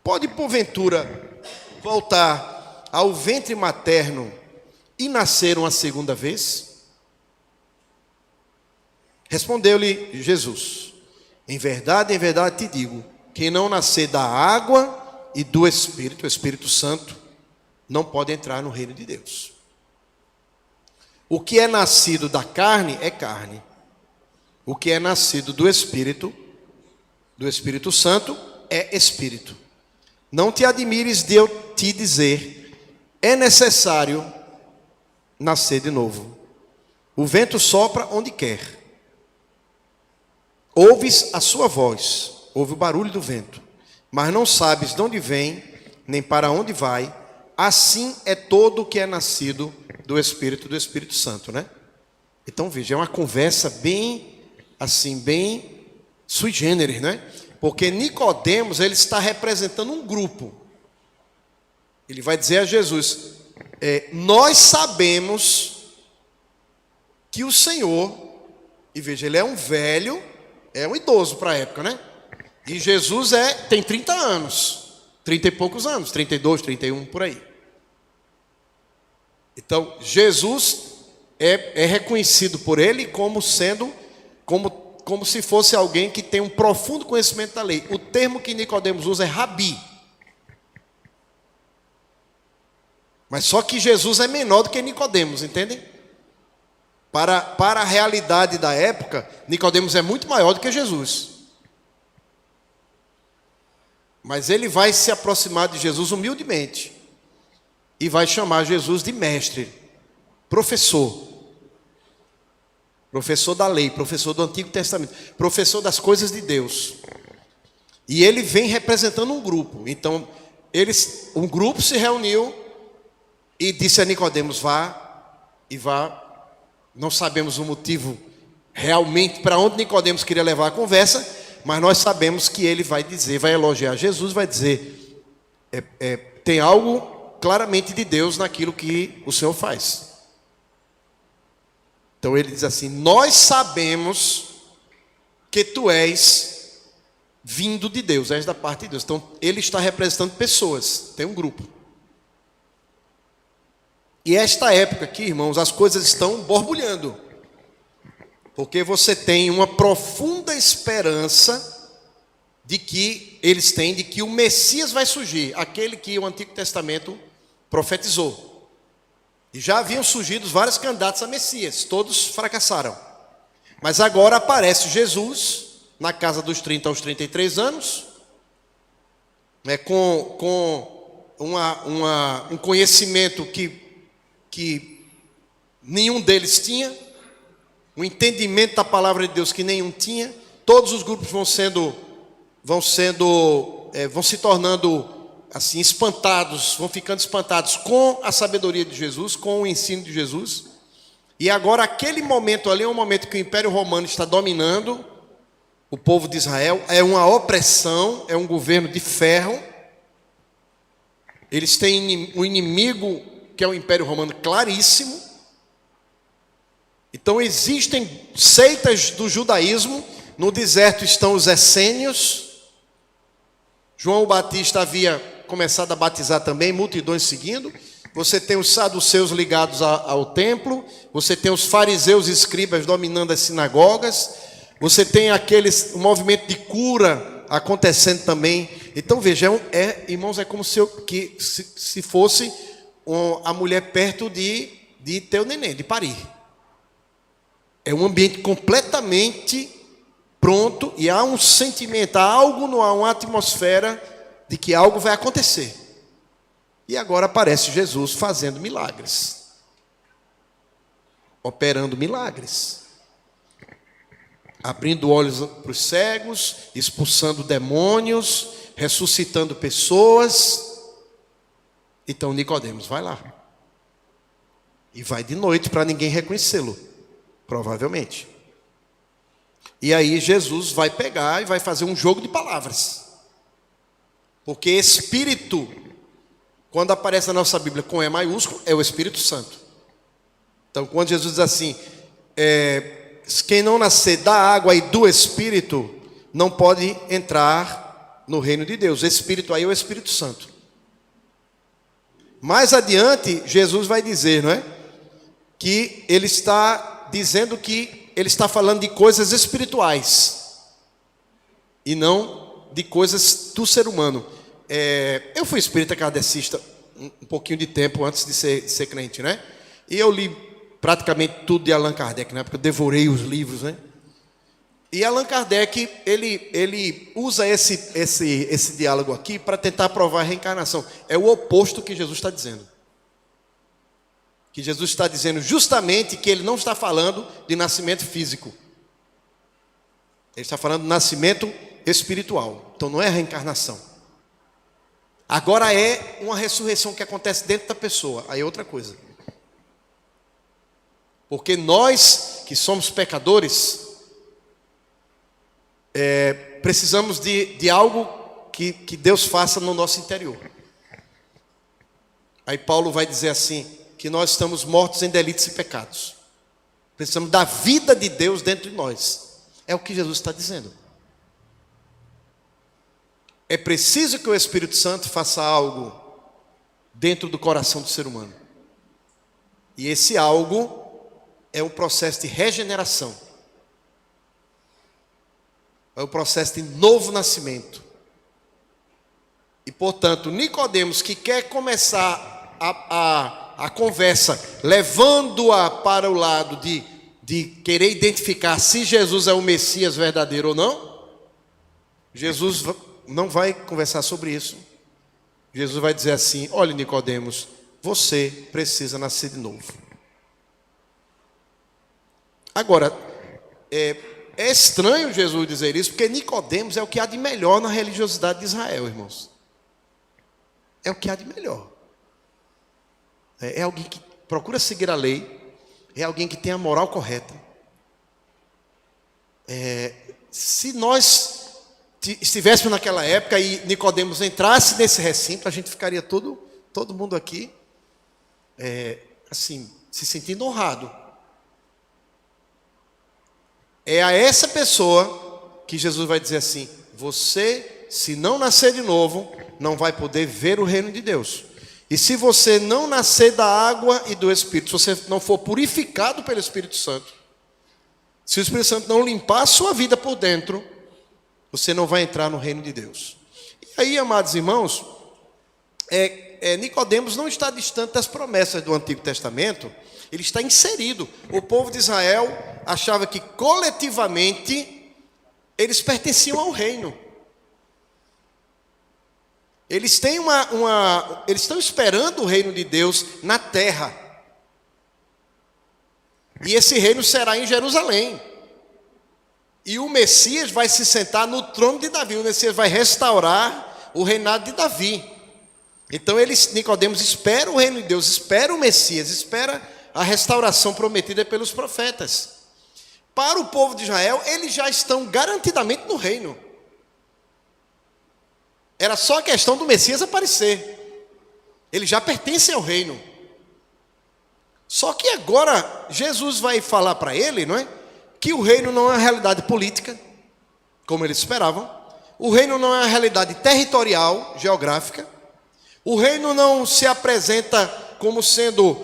Pode porventura voltar ao ventre materno e nascer uma segunda vez? Respondeu-lhe Jesus: em verdade te digo, quem não nascer da água e do Espírito, o Espírito Santo, não pode entrar no reino de Deus. O que é nascido da carne é carne. O que é nascido do Espírito Santo, é Espírito. Não te admires de eu te dizer, é necessário nascer de novo. O vento sopra onde quer. Ouves a sua voz, ouve o barulho do vento, mas não sabes de onde vem, nem para onde vai. Assim é todo o que é nascido do Espírito Santo, né? Então veja, é uma conversa bem sui generis, né? Porque Nicodemos, ele está representando um grupo. Ele vai dizer a Jesus: nós sabemos que o Senhor, e veja, ele é um velho, é um idoso para a época, né? E Jesus tem 30 anos, 30 e poucos anos, 32, 31, por aí. Então, Jesus é reconhecido por ele como sendo, como se fosse alguém que tem um profundo conhecimento da lei. O termo que Nicodemos usa é rabi. Mas só que Jesus é menor do que Nicodemos, entendem? Para a realidade da época, Nicodemos é muito maior do que Jesus. Mas ele vai se aproximar de Jesus humildemente e vai chamar Jesus de mestre, professor da lei, professor do Antigo Testamento, professor das coisas de Deus. E ele vem representando um grupo. Então, um grupo se reuniu e disse a Nicodemos: vá. Não sabemos o motivo realmente para onde Nicodemos queria levar a conversa, mas nós sabemos que ele vai elogiar Jesus, vai dizer, tem algo claramente de Deus naquilo que o Senhor faz. Então ele diz assim: nós sabemos que tu és vindo de Deus, és da parte de Deus. Então ele está representando pessoas, tem um grupo. E esta época aqui, irmãos, as coisas estão borbulhando, porque você tem uma profunda esperança de que eles têm de que o Messias vai surgir, aquele que o Antigo Testamento profetizou. E já haviam surgido vários candidatos a Messias, todos fracassaram. Mas agora aparece Jesus, na casa dos 30 aos 33 anos, né, com um conhecimento que nenhum deles tinha, um entendimento da palavra de Deus que nenhum tinha. Todos os grupos vão se tornando assim espantados, vão ficando espantados com a sabedoria de Jesus, com o ensino de Jesus. E agora aquele momento ali é um momento que o Império Romano está dominando o povo de Israel, é uma opressão, é um governo de ferro. Eles têm um inimigo que é o Império Romano claríssimo. Então existem seitas do judaísmo. No deserto estão os essênios. João o Batista havia começado a batizar também, multidões seguindo. Você tem os saduceus ligados ao templo. Você tem os fariseus e escribas dominando as sinagogas. Você tem o movimento de cura acontecendo também. Então vejam, irmãos, é como se fosse a mulher perto de ter o neném, de parir. É um ambiente completamente pronto e há um sentimento, há algo, há uma atmosfera de que algo vai acontecer. E agora aparece Jesus fazendo milagres, operando milagres, abrindo olhos para os cegos, expulsando demônios, ressuscitando pessoas. Então Nicodemos vai lá. E vai de noite para ninguém reconhecê-lo, provavelmente. E aí Jesus vai pegar e vai fazer um jogo de palavras. Porque Espírito, quando aparece na nossa Bíblia com E maiúsculo, é o Espírito Santo. Então quando Jesus diz assim, quem não nascer da água e do Espírito, não pode entrar no reino de Deus. Espírito aí é o Espírito Santo. Mais adiante, Jesus vai dizer, não é? Que ele está dizendo que ele está falando de coisas espirituais e não de coisas do ser humano. Eu fui espírita kardecista um pouquinho de tempo antes de ser crente, né? E eu li praticamente tudo de Allan Kardec, na época eu devorei os livros, né? E Allan Kardec, ele usa esse diálogo aqui para tentar provar a reencarnação. É o oposto que Jesus está dizendo. Que Jesus está dizendo justamente que ele não está falando de nascimento físico. Ele está falando de nascimento espiritual. Então não é reencarnação. Agora é uma ressurreição que acontece dentro da pessoa. Aí é outra coisa. Porque nós que somos pecadores, precisamos de algo que Deus faça no nosso interior. Aí Paulo vai dizer assim, que nós estamos mortos em delitos e pecados. Precisamos da vida de Deus dentro de nós. É o que Jesus está dizendo. É preciso que o Espírito Santo faça algo dentro do coração do ser humano. E esse algo é um processo de regeneração. É um processo de novo nascimento. E, portanto, Nicodemos, que quer começar a conversa, levando-a para o lado de querer identificar se Jesus é o Messias verdadeiro ou não, Jesus não vai conversar sobre isso. Jesus vai dizer assim, olha Nicodemos, você precisa nascer de novo. Agora, é estranho Jesus dizer isso, porque Nicodemos é o que há de melhor na religiosidade de Israel, irmãos. É o que há de melhor. É alguém que procura seguir a lei, é alguém que tem a moral correta. Se nós estivéssemos naquela época e Nicodemos entrasse nesse recinto, a gente ficaria todo mundo aqui, assim, se sentindo honrado. É a essa pessoa que Jesus vai dizer assim, você, se não nascer de novo, não vai poder ver o reino de Deus. E se você não nascer da água e do Espírito, se você não for purificado pelo Espírito Santo, se o Espírito Santo não limpar a sua vida por dentro, você não vai entrar no reino de Deus. E aí, amados irmãos, Nicodemos não está distante das promessas do Antigo Testamento, ele está inserido. O povo de Israel achava que coletivamente eles pertenciam ao reino. Eles têm eles estão esperando o reino de Deus na terra. E esse reino será em Jerusalém. E o Messias vai se sentar no trono de Davi. O Messias vai restaurar o reinado de Davi. Então Nicodemos espera o reino de Deus, espera o Messias, espera a restauração prometida pelos profetas. Para o povo de Israel, eles já estão garantidamente no reino. Era só a questão do Messias aparecer. Ele já pertence ao reino. Só que agora Jesus vai falar para ele, não é? Que o reino não é uma realidade política, como eles esperavam. O reino não é uma realidade territorial, geográfica. O reino não se apresenta como sendo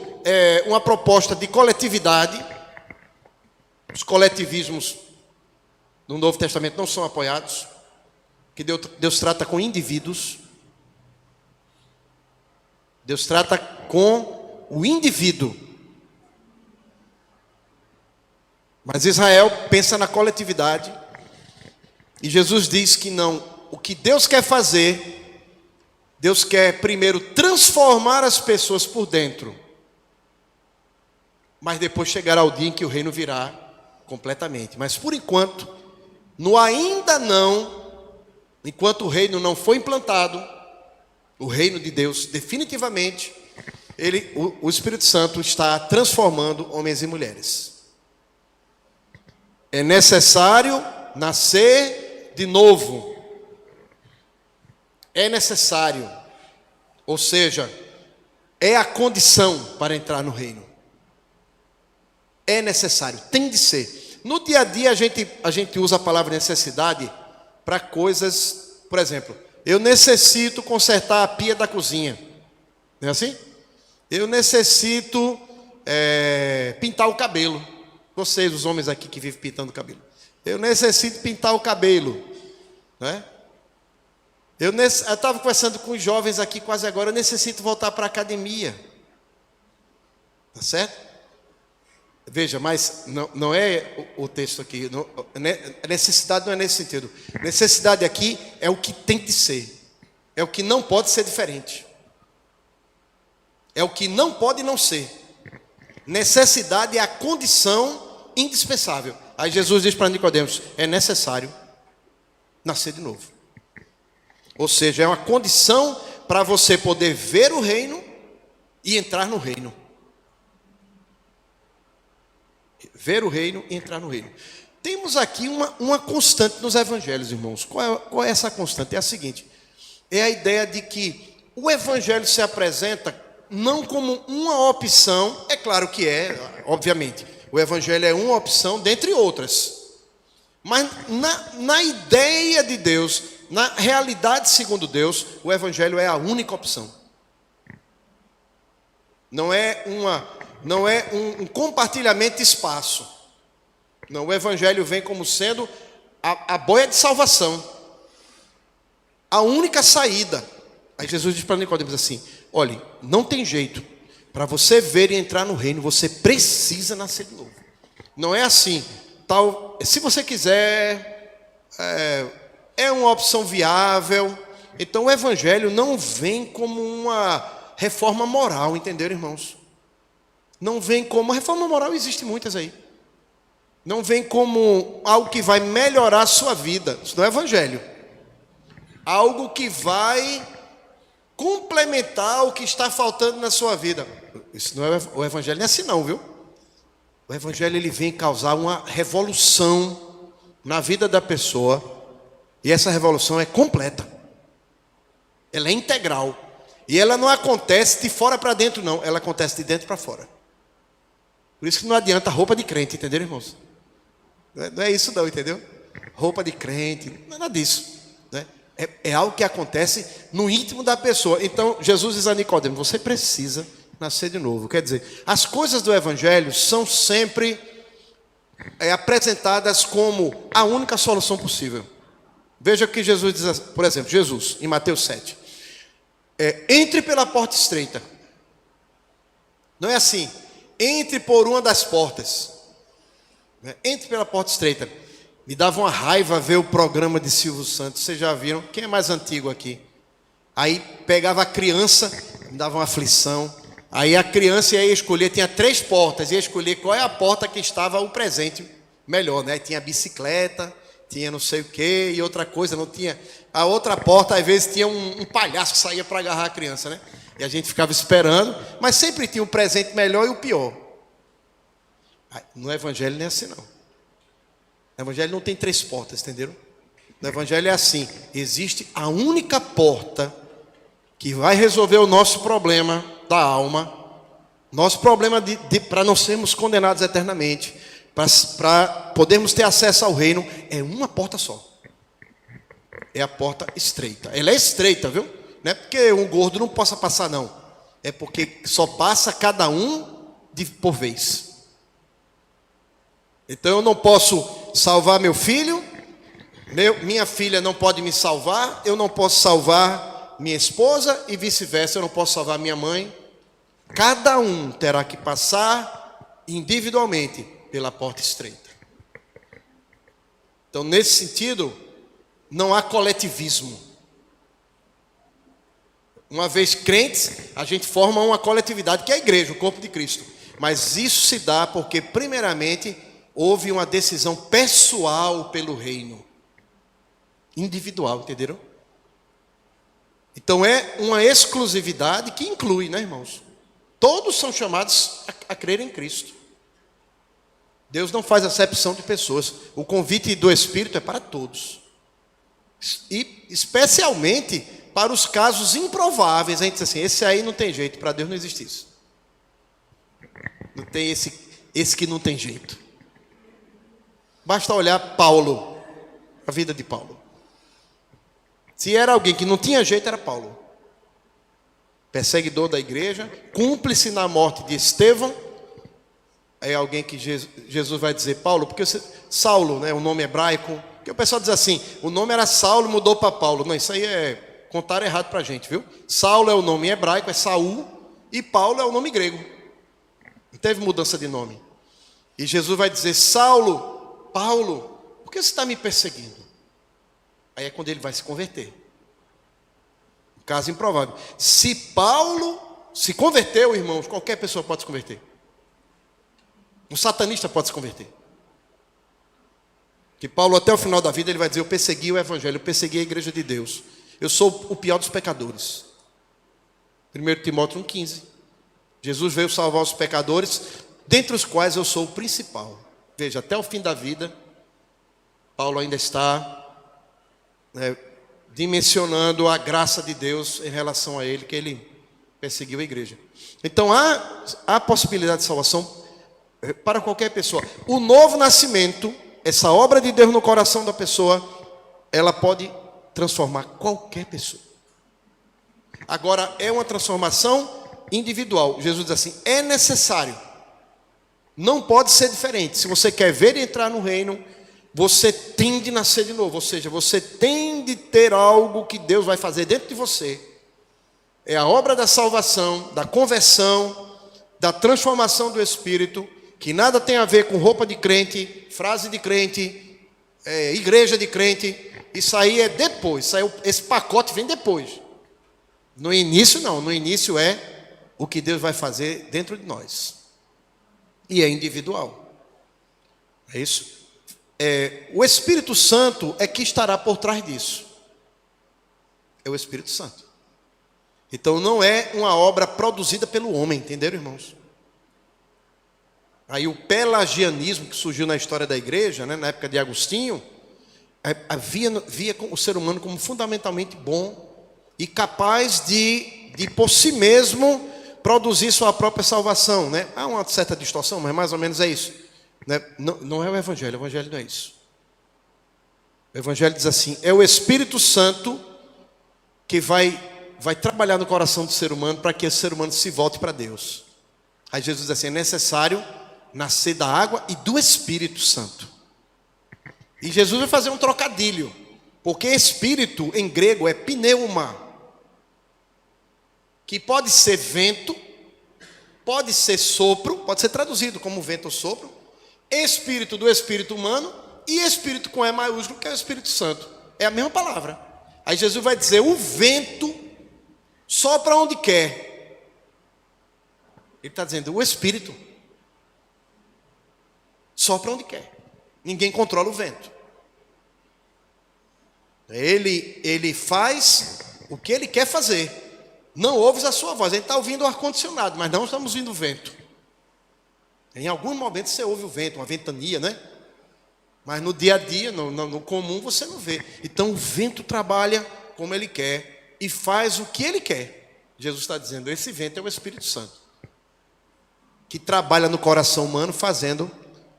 uma proposta de coletividade. Os coletivismos no Novo Testamento não são apoiados. Que Deus trata com indivíduos. Deus trata com o indivíduo. Mas Israel pensa na coletividade. E Jesus diz que não. O que Deus quer fazer, Deus quer primeiro transformar as pessoas por dentro. Mas depois chegará o dia em que o reino virá completamente. Mas por enquanto, no ainda não, enquanto o reino não foi implantado, o reino de Deus definitivamente, o Espírito Santo está transformando homens e mulheres. É necessário nascer de novo. É necessário. Ou seja, é a condição para entrar no reino. É necessário, tem de ser. No dia a dia a gente usa a palavra necessidade para coisas, por exemplo, eu necessito consertar a pia da cozinha. Não é assim? Eu necessito pintar o cabelo. Vocês, os homens aqui que vivem pintando o cabelo. Eu necessito pintar o cabelo. Né? Eu estava conversando com os jovens aqui quase agora. Eu necessito voltar para a academia. Tá certo? Veja, mas não é o texto aqui. Necessidade não é nesse sentido. Necessidade aqui é o que tem de ser. É o que não pode ser diferente. É o que não pode não ser. Necessidade é a condição indispensável. Aí Jesus diz para Nicodemos: é necessário nascer de novo. Ou seja, é uma condição para você poder ver o reino e entrar no reino. Ver o reino e entrar no reino. Temos aqui uma constante nos evangelhos, irmãos. Qual é essa constante? É a seguinte: é a ideia de que o evangelho se apresenta não como uma opção. É claro que obviamente, o evangelho é uma opção dentre outras. Mas na ideia de Deus, na realidade segundo Deus, o evangelho é a única opção. Não é um compartilhamento de espaço. Não, o evangelho vem como sendo a boia de salvação. A única saída. Aí Jesus diz para Nicodemos assim: olhe, não tem jeito. Para você ver e entrar no reino, você precisa nascer de novo. Não é assim. Se você quiser, é uma opção viável. Então o evangelho não vem como uma reforma moral, entenderam, irmãos? Não vem como... reforma moral existe muitas aí. Não vem como algo que vai melhorar a sua vida. Isso não é evangelho. Algo que vai complementar o que está faltando na sua vida. Isso não é o evangelho, não é assim não, viu? O evangelho ele vem causar uma revolução na vida da pessoa. E essa revolução é completa. Ela é integral. E ela não acontece de fora para dentro, não. Ela acontece de dentro para fora. Por isso que não adianta roupa de crente, entenderam, irmãos? Não é isso não, entendeu? Roupa de crente, nada disso. Né? É algo que acontece no íntimo da pessoa. Então, Jesus diz a Nicodemos: você precisa nascer de novo. Quer dizer, as coisas do evangelho são sempre apresentadas como a única solução possível. Veja o que Jesus diz, por exemplo, Jesus, em Mateus 7. Entre pela porta estreita. Não é assim, entre por uma das portas. Entre pela porta estreita. Me dava uma raiva ver o programa de Silvio Santos. Vocês já viram? Quem é mais antigo aqui? Aí pegava a criança, me dava uma aflição. Aí a criança ia escolher, tinha 3 portas, ia escolher qual é a porta que estava o presente melhor, né? Tinha bicicleta, tinha não sei o que e outra coisa, não tinha. A outra porta, às vezes, tinha um palhaço que saía para agarrar a criança, né? E a gente ficava esperando, mas sempre tinha um presente melhor e o pior. No Evangelho não é assim, não. No Evangelho não tem 3 portas, entenderam? No Evangelho é assim, existe a única porta que vai resolver o nosso problema da alma, nosso problema para não sermos condenados eternamente, para podermos ter acesso ao reino, é uma porta só. É a porta estreita. Ela é estreita, viu? Não é porque um gordo não possa passar, não. É porque só passa cada um por vez. Então eu não posso salvar meu filho, minha filha não pode me salvar, eu não posso salvar minha esposa e vice-versa, eu não posso salvar minha mãe. Cada um terá que passar individualmente pela porta estreita. Então, nesse sentido, não há coletivismo. Uma vez crentes, a gente forma uma coletividade, que é a igreja, o corpo de Cristo. Mas isso se dá porque, primeiramente, houve uma decisão pessoal pelo reino. Individual, entenderam? Então é uma exclusividade que inclui, né, irmãos? Todos são chamados a crer em Cristo. Deus não faz acepção de pessoas. O convite do Espírito é para todos. E especialmente para os casos improváveis. A gente diz assim, esse aí não tem jeito, para Deus não existe isso. Não tem esse que não tem jeito. Basta olhar Paulo, a vida de Paulo. Se era alguém que não tinha jeito, era Paulo. Perseguidor da igreja, cúmplice na morte de Estevão. É alguém que Jesus vai dizer, Paulo, porque Saulo, né, o nome hebraico, porque o pessoal diz assim, o nome era Saulo, mudou para Paulo. Não, isso aí é contar errado para a gente, viu? Saulo é o nome hebraico, é Saul, e Paulo é o nome grego. Não teve mudança de nome. E Jesus vai dizer, Saulo, Paulo, por que você está me perseguindo? Aí é quando ele vai se converter. Um caso improvável. Se Paulo se converteu, irmãos, qualquer pessoa pode se converter. Um satanista pode se converter. Que Paulo, até o final da vida, ele vai dizer, eu persegui o evangelho, eu persegui a igreja de Deus. Eu sou o pior dos pecadores. 1 Timóteo 1,15. Jesus veio salvar os pecadores, dentre os quais eu sou o principal. Veja, até o fim da vida, Paulo ainda está dimensionando a graça de Deus em relação a ele, que ele perseguiu a igreja. Então há possibilidade de salvação para qualquer pessoa. O novo nascimento, essa obra de Deus no coração da pessoa, ela pode transformar qualquer pessoa. Agora, é uma transformação individual. Jesus diz assim, é necessário. Não pode ser diferente. Se você quer ver e entrar no reino, você tem de nascer de novo, ou seja, você tem de ter algo que Deus vai fazer dentro de você. É a obra da salvação, da conversão, da transformação do Espírito, que nada tem a ver com roupa de crente, frase de crente, igreja de crente. Isso aí é depois, esse pacote vem depois. No início não, no início é o que Deus vai fazer dentro de nós. E é individual. É isso? O Espírito Santo é que estará por trás disso. É o Espírito Santo. Então não é uma obra produzida pelo homem, entenderam, irmãos? Aí o pelagianismo que surgiu na história da igreja, né, na época de Agostinho, via o ser humano como fundamentalmente bom e capaz de por si mesmo produzir sua própria salvação, né? Há uma certa distorção, mas mais ou menos é isso. Não é o Evangelho não é isso. O Evangelho diz assim, é o Espírito Santo que vai trabalhar no coração do ser humano para que esse ser humano se volte para Deus. Aí Jesus diz assim, é necessário nascer da água e do Espírito Santo. E Jesus vai fazer um trocadilho. Porque espírito em grego é pneuma, que pode ser vento, pode ser sopro, pode ser traduzido como vento ou sopro, espírito do espírito humano e espírito com E maiúsculo, que é o Espírito Santo. É a mesma palavra. Aí Jesus vai dizer: o vento sopra onde quer. Ele está dizendo: o espírito sopra onde quer. Ninguém controla o vento. Ele faz o que ele quer fazer. Não ouves a sua voz. Ele está ouvindo o ar-condicionado, mas não estamos ouvindo o vento. Em algum momento você ouve o vento, uma ventania, né? Mas no dia a dia, no comum, você não vê. Então o vento trabalha como ele quer e faz o que ele quer. Jesus está dizendo: esse vento é o Espírito Santo, que trabalha no coração humano fazendo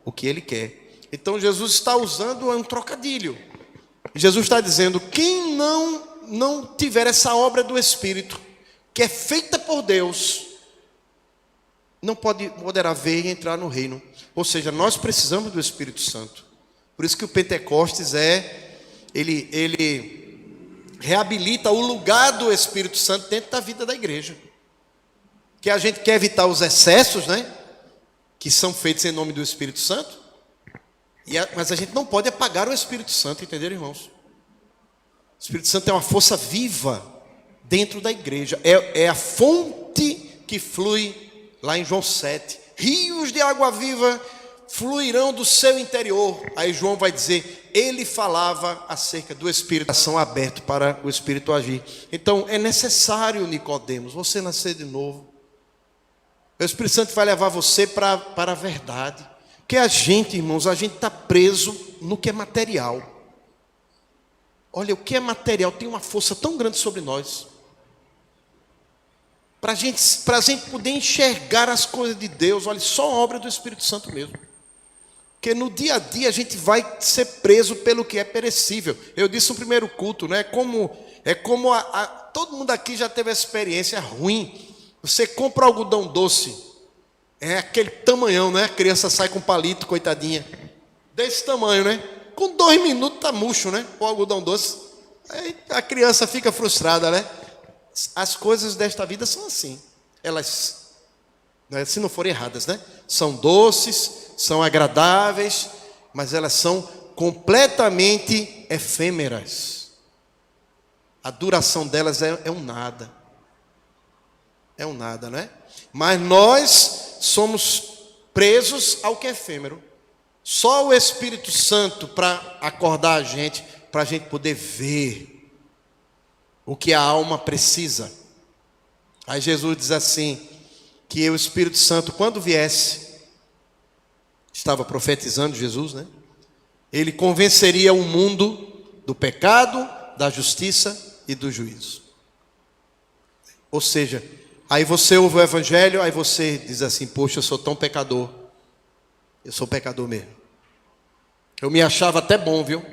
o que ele quer. Então Jesus está usando um trocadilho. Jesus está dizendo: quem não tiver essa obra do Espírito, que é feita por Deus, não poderá ver e entrar no reino. Ou seja, nós precisamos do Espírito Santo. Por isso que o Pentecostes ele reabilita o lugar do Espírito Santo dentro da vida da igreja. Que a gente quer evitar os excessos, né? Que são feitos em nome do Espírito Santo. Mas a gente não pode apagar o Espírito Santo, entenderam, irmãos? O Espírito Santo é uma força viva dentro da igreja. É a fonte que flui lá em João 7. Rios de água viva fluirão do seu interior. Aí João vai dizer: ele falava acerca do Espírito, coração aberto para o Espírito agir. Então é necessário, Nicodemos, você nascer de novo. O Espírito Santo vai levar você para a verdade. Porque a gente, irmãos, a gente está preso no que é material. Olha, o que é material tem uma força tão grande sobre nós. Para a gente poder enxergar as coisas de Deus, olha, só a obra do Espírito Santo mesmo. Porque no dia a dia a gente vai ser preso pelo que é perecível. Eu disse no primeiro culto, né? Todo mundo aqui já teve essa experiência ruim. Você compra algodão doce, é aquele tamanhão, né? A criança sai com um palito, coitadinha, desse tamanho, né? Com 2 minutos tá murcho, né? O algodão doce. Aí a criança fica frustrada, né? As coisas desta vida são assim. Elas, né, se não forem erradas, né? São doces, são agradáveis, mas elas são completamente efêmeras. A duração delas é um nada. É um nada, né? Mas nós somos presos ao que é efêmero. Só o Espírito Santo para acordar a gente, para a gente poder ver o que a alma precisa. Aí Jesus diz assim, que o Espírito Santo, quando viesse, estava profetizando Jesus, né? Ele convenceria o mundo do pecado, da justiça e do juízo. Ou seja, aí você ouve o Evangelho, aí você diz assim: poxa, eu sou tão pecador. Eu sou pecador mesmo. Eu me achava até bom, viu?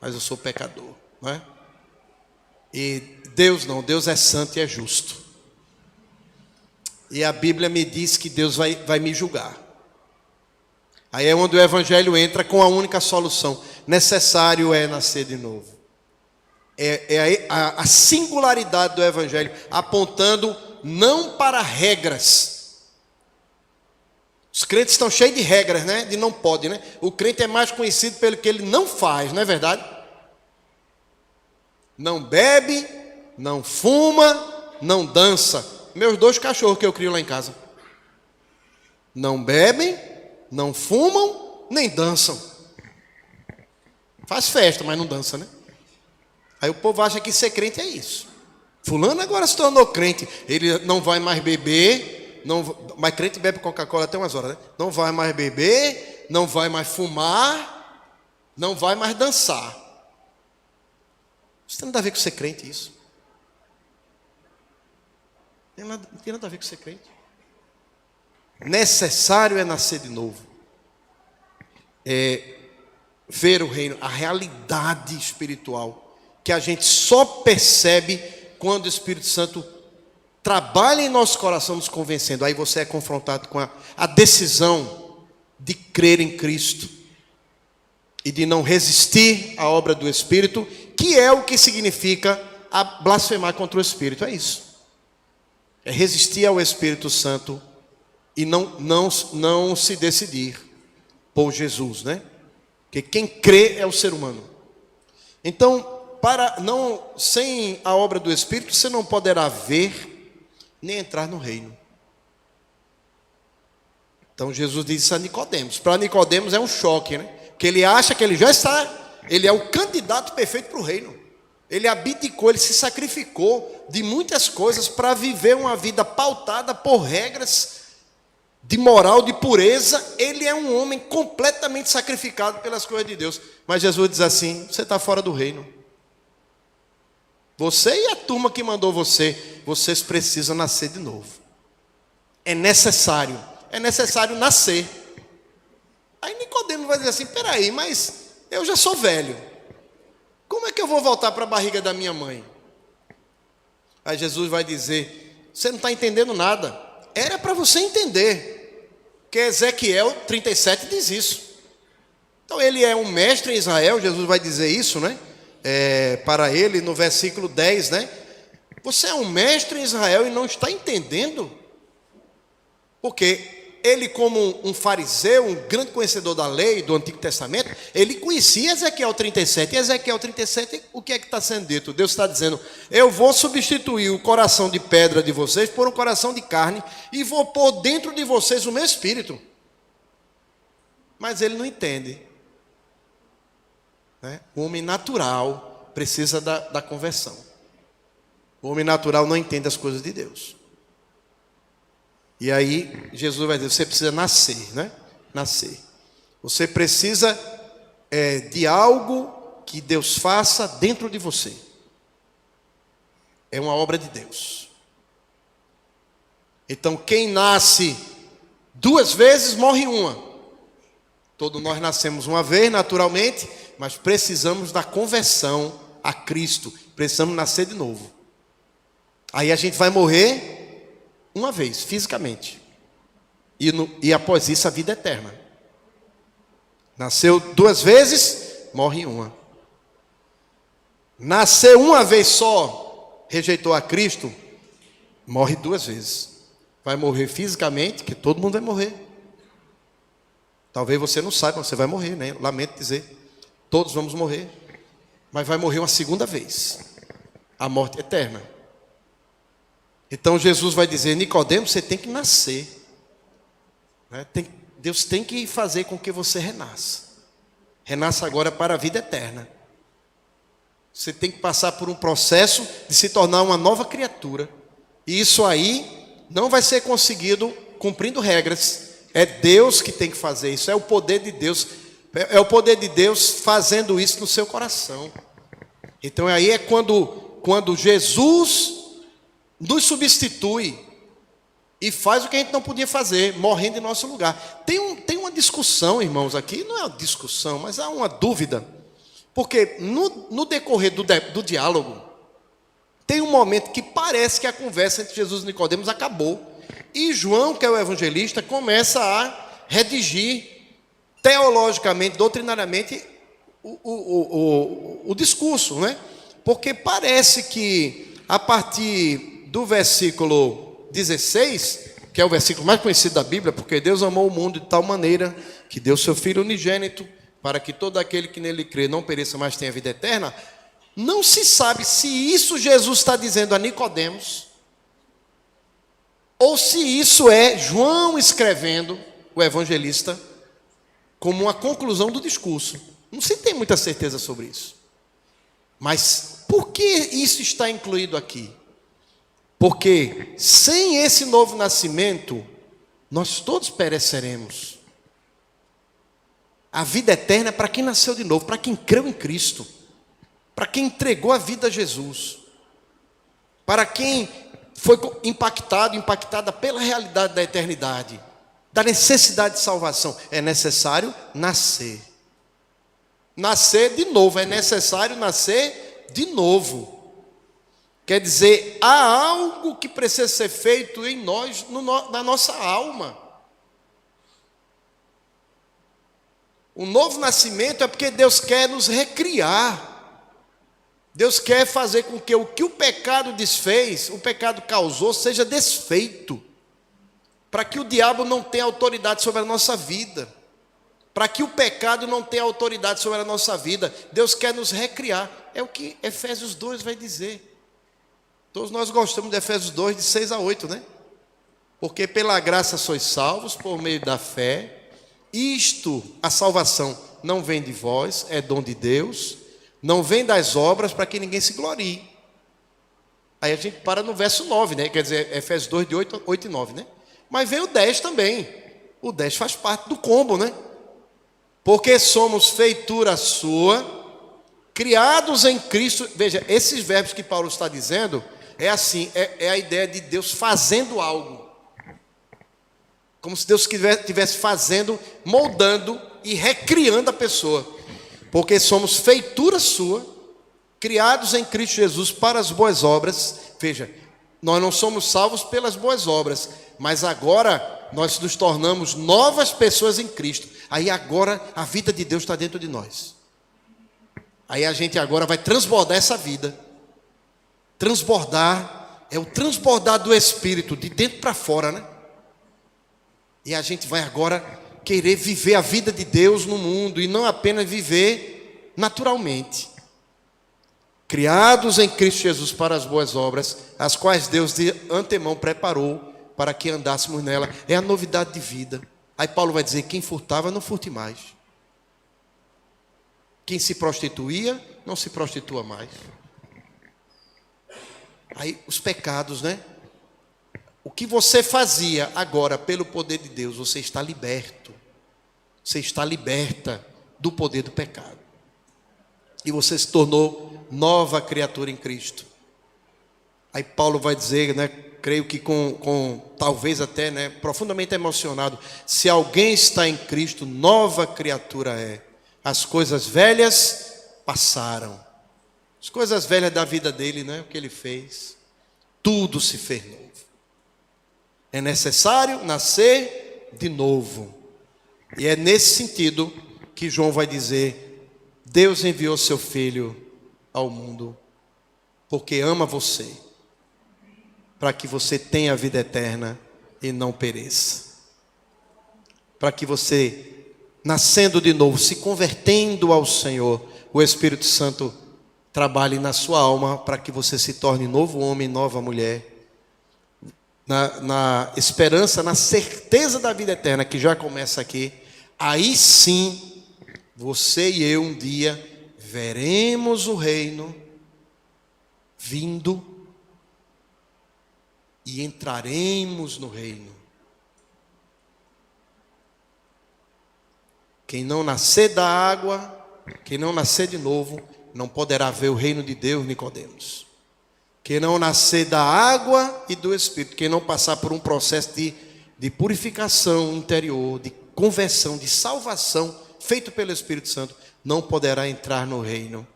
Mas eu sou pecador, não é? E Deus não, Deus é santo e é justo. E a Bíblia me diz que Deus vai me julgar. Aí é onde o Evangelho entra com a única solução: necessário é nascer de novo. A singularidade do Evangelho, apontando não para regras. Os crentes estão cheios de regras, né? De não pode, né? O crente é mais conhecido pelo que ele não faz, não é verdade? Não bebe, não fuma, não dança. Meus 2 cachorros que eu crio lá em casa. Não bebem, não fumam, nem dançam. Faz festa, mas não dança, né? Aí o povo acha que ser crente é isso. Fulano agora se tornou crente. Ele não vai mais beber, mas crente bebe Coca-Cola até umas horas, né? Não vai mais beber, não vai mais fumar, não vai mais dançar. Isso tem nada a ver com ser crente, isso. Não tem nada a ver com ser crente. Necessário é nascer de novo. É ver o reino, a realidade espiritual, que a gente só percebe quando o Espírito Santo trabalha em nosso coração nos convencendo. Aí você é confrontado com a decisão de crer em Cristo e de não resistir à obra do Espírito, que é o que significa a blasfemar contra o Espírito. É isso. É resistir ao Espírito Santo e não se decidir por Jesus, né? Porque quem crê é o ser humano. Então, sem a obra do Espírito, você não poderá ver nem entrar no reino. Então Jesus disse a Nicodemos. Para Nicodemos é um choque, né? Porque ele acha que ele já está, ele é o candidato perfeito para o reino. Ele abdicou, ele se sacrificou de muitas coisas para viver uma vida pautada por regras de moral, de pureza. Ele é um homem completamente sacrificado pelas coisas de Deus. Mas Jesus diz assim: você está fora do reino. Você e a turma que mandou vocês precisam nascer de novo. É necessário nascer. Aí Nicodemo vai dizer assim: peraí, mas eu já sou velho. Como é que eu vou voltar para a barriga da minha mãe? Aí Jesus vai dizer: você não está entendendo nada. Era para você entender, que Ezequiel 37 diz isso. Então ele é um mestre em Israel, Jesus vai dizer isso, né? Para ele no versículo 10, né? Você é um mestre em Israel e não está entendendo? Porque ele, como um fariseu, um grande conhecedor da lei do Antigo Testamento, ele conhecia Ezequiel 37. E Ezequiel 37, o que é que está sendo dito? Deus está dizendo: eu vou substituir o coração de pedra de vocês por um coração de carne e vou pôr dentro de vocês o meu espírito. Mas ele não entende, né? O homem natural precisa da conversão. O homem natural não entende as coisas de Deus. E aí Jesus vai dizer: você precisa nascer, né? Nascer. Você precisa de algo que Deus faça dentro de você. É uma obra de Deus. Então quem nasce 2 vezes morre uma. Todos nós nascemos uma vez naturalmente, mas precisamos da conversão a Cristo. Precisamos nascer de novo. Aí a gente vai morrer uma vez, fisicamente. E após isso, a vida eterna. Nasceu 2 vezes, morre uma. Nasceu uma vez só, rejeitou a Cristo, morre 2 vezes. Vai morrer fisicamente, que todo mundo vai morrer. Talvez você não saiba, você vai morrer, né? Lamento dizer. Todos vamos morrer. Mas vai morrer uma segunda vez. A morte eterna. Então Jesus vai dizer: Nicodemo, você tem que nascer, né? Deus tem que fazer com que você renasça agora para a vida eterna. Você tem que passar por um processo de se tornar uma nova criatura. E isso aí não vai ser conseguido cumprindo regras. É Deus que tem que fazer isso. É o poder de Deus. É o poder de Deus fazendo isso no seu coração. Então aí é quando Jesus nos substitui e faz o que a gente não podia fazer, morrendo em nosso lugar. Tem uma discussão, irmãos, aqui, não é uma discussão, mas há uma dúvida, porque no decorrer do diálogo, tem um momento que parece que a conversa entre Jesus e Nicodemos acabou, e João, que é o evangelista, começa a redigir teologicamente, doutrinariamente, o discurso, né? Porque parece que a partir do versículo 16, que é o versículo mais conhecido da Bíblia, porque Deus amou o mundo de tal maneira que deu seu Filho unigênito, para que todo aquele que nele crê não pereça, mas tenha vida eterna. Não se sabe se isso Jesus está dizendo a Nicodemos, ou se isso é João escrevendo, o evangelista, como uma conclusão do discurso. Não se tem muita certeza sobre isso. Mas por que isso está incluído aqui? Porque sem esse novo nascimento, nós todos pereceremos. A vida eterna é para quem nasceu de novo, para quem creu em Cristo, para quem entregou a vida a Jesus, para quem foi impactada pela realidade da eternidade, da necessidade de salvação. É necessário nascer. Nascer de novo, é necessário nascer de novo. Quer dizer, há algo que precisa ser feito em nós, na nossa alma. O novo nascimento é porque Deus quer nos recriar. Deus quer fazer com que o pecado desfez, o pecado causou, seja desfeito. Para que o diabo não tenha autoridade sobre a nossa vida. Para que o pecado não tenha autoridade sobre a nossa vida. Deus quer nos recriar. É o que Efésios 2 vai dizer. Todos nós gostamos de Efésios 2, de 6 a 8, né? Porque pela graça sois salvos por meio da fé. Isto, a salvação, não vem de vós, é dom de Deus. Não vem das obras para que ninguém se glorie. Aí a gente para no verso 9, né? Quer dizer, Efésios 2, de 8 e 9, né? Mas vem o 10 também. O 10 faz parte do combo, né? Porque somos feitura sua, criados em Cristo. Veja, esses verbos que Paulo está dizendo, é assim, é a ideia de Deus fazendo algo. Como se Deus estivesse fazendo, moldando e recriando a pessoa. Porque somos feitura sua, criados em Cristo Jesus para as boas obras. Veja, nós não somos salvos pelas boas obras, mas agora nós nos tornamos novas pessoas em Cristo. Aí agora a vida de Deus está dentro de nós. Aí a gente agora vai transbordar essa vida. Transbordar é o transbordar do Espírito, de dentro para fora, né? E a gente vai agora querer viver a vida de Deus no mundo, e não apenas viver naturalmente. Criados em Cristo Jesus para as boas obras, as quais Deus de antemão preparou para que andássemos nela. É a novidade de vida. Aí Paulo vai dizer, quem furtava, não furte mais. Quem se prostituía, não se prostitua mais. Aí os pecados, né? O que você fazia agora pelo poder de Deus, você está liberto. Você está liberta do poder do pecado. E você se tornou nova criatura em Cristo. Aí Paulo vai dizer, né, creio que com talvez até, né, profundamente emocionado, se alguém está em Cristo, nova criatura é. As coisas velhas passaram. As coisas velhas da vida dele, né, o que ele fez, tudo se fez novo. É necessário nascer de novo. E é nesse sentido que João vai dizer, Deus enviou seu Filho ao mundo, porque ama você, para que você tenha a vida eterna e não pereça. Para que você, nascendo de novo, se convertendo ao Senhor, o Espírito Santo trabalhe na sua alma, para que você se torne novo homem, nova mulher, na esperança, na certeza da vida eterna, que já começa aqui. Aí sim, você e eu um dia veremos o reino vindo e entraremos no reino. Quem não nascer da água, quem não nascer de novo, não poderá ver o reino de Deus, Nicodemos. Quem não nascer da água e do Espírito, quem não passar por um processo de purificação interior, de conversão, de salvação, feito pelo Espírito Santo, não poderá entrar no reino.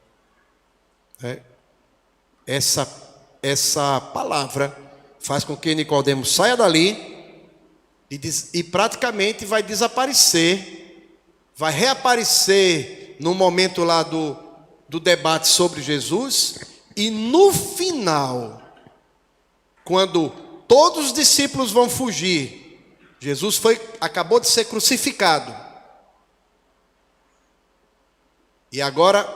Essa palavra faz com que Nicodemos saia dali e praticamente vai desaparecer, vai reaparecer no momento lá do debate sobre Jesus, e no final, quando todos os discípulos vão fugir, Jesus acabou de ser crucificado. E agora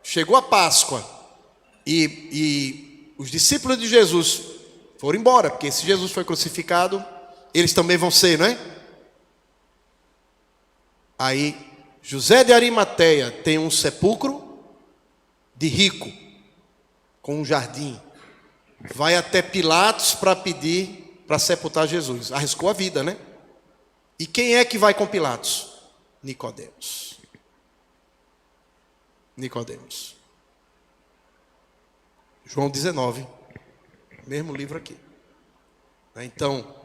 chegou a Páscoa. E os discípulos de Jesus foram embora, porque se Jesus foi crucificado, eles também vão ser, não é? Aí José de Arimateia tem um sepulcro de rico, com um jardim. Vai até Pilatos para pedir para sepultar Jesus. Arriscou a vida, né? E quem é que vai com Pilatos? Nicodemos. Nicodemos. João 19, mesmo livro aqui. Então,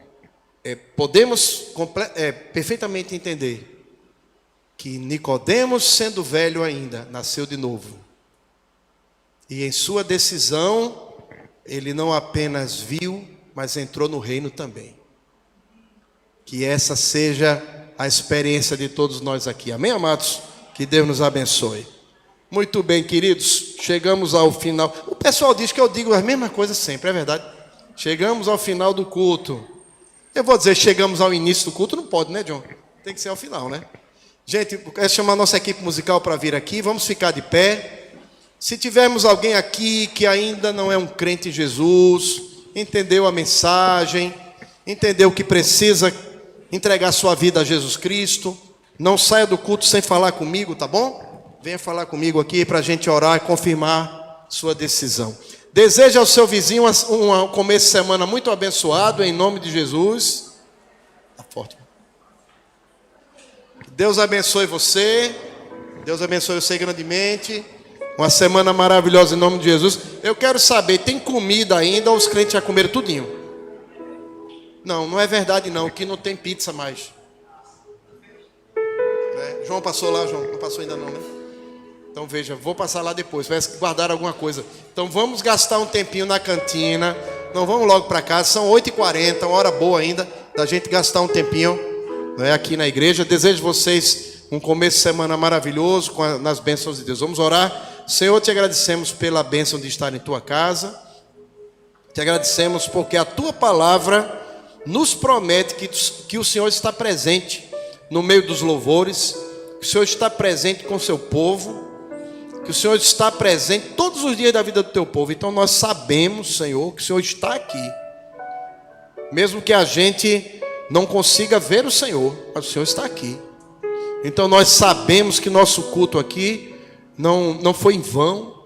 podemos perfeitamente entender que Nicodemos, sendo velho ainda, nasceu de novo. E em sua decisão, ele não apenas viu, mas entrou no reino também. Que essa seja a experiência de todos nós aqui. Amém, amados? Que Deus nos abençoe. Muito bem, queridos, chegamos ao final. O pessoal diz que eu digo as mesmas coisas sempre, é verdade? Chegamos ao final do culto. Eu vou dizer, chegamos ao início do culto, não pode, né, John? Tem que ser ao final, né? Gente, eu quero chamar a nossa equipe musical para vir aqui, vamos ficar de pé. Se tivermos alguém aqui que ainda não é um crente em Jesus, entendeu a mensagem, entendeu que precisa entregar sua vida a Jesus Cristo, não saia do culto sem falar comigo, tá bom? Venha falar comigo aqui para a gente orar e confirmar sua decisão. Deseja ao seu vizinho um começo de semana muito abençoado, em nome de Jesus. Tá forte. Deus abençoe você. Deus abençoe você grandemente. Uma semana maravilhosa em nome de Jesus. Eu quero saber, tem comida ainda ou os crentes já comeram tudinho? Não, não é verdade não, que não tem pizza mais. Né? João passou lá, João? Não passou ainda não, né? Então veja, vou passar lá depois, vai guardar alguma coisa. Então vamos gastar um tempinho na cantina. Não vamos logo para casa, são 8h40, uma hora boa ainda da gente gastar um tempinho, né, aqui na igreja. Desejo vocês um começo de semana maravilhoso nas bênçãos de Deus. Vamos orar. Senhor, te agradecemos pela bênção de estar em tua casa. Te agradecemos porque a tua palavra nos promete que o Senhor está presente no meio dos louvores, que o Senhor está presente com o seu povo, que o Senhor está presente todos os dias da vida do teu povo. Então nós sabemos, Senhor, que o Senhor está aqui, mesmo que a gente não consiga ver o Senhor, mas o Senhor está aqui. Então nós sabemos que nosso culto aqui não foi em vão,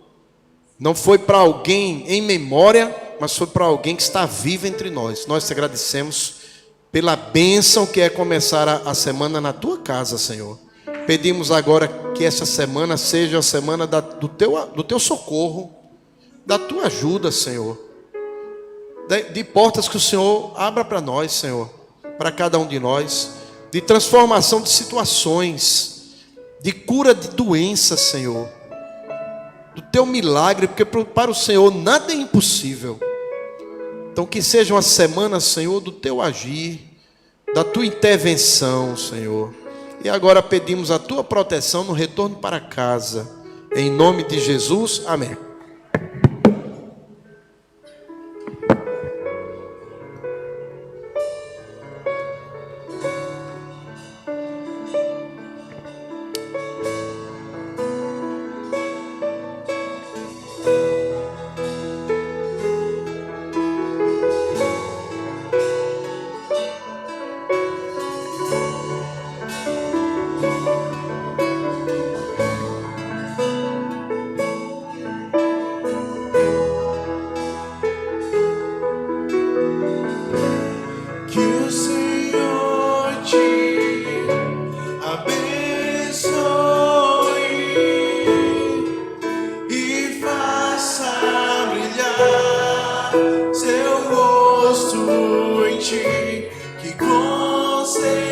não foi para alguém em memória, mas foi para alguém que está vivo entre nós. Nós te agradecemos pela bênção que é começar a semana na tua casa, Senhor. Pedimos agora que essa semana seja a semana do teu socorro, da tua ajuda, Senhor. De portas que o Senhor abra para nós, Senhor, para cada um de nós, de transformação de situações, de cura de doenças, Senhor, do teu milagre, porque para o Senhor nada é impossível. Então que seja uma semana, Senhor, do teu agir, da tua intervenção, Senhor. E agora pedimos a tua proteção no retorno para casa. Em nome de Jesus, amém. Que o Senhor te abençoe e faça brilhar seu rosto em ti, que conceda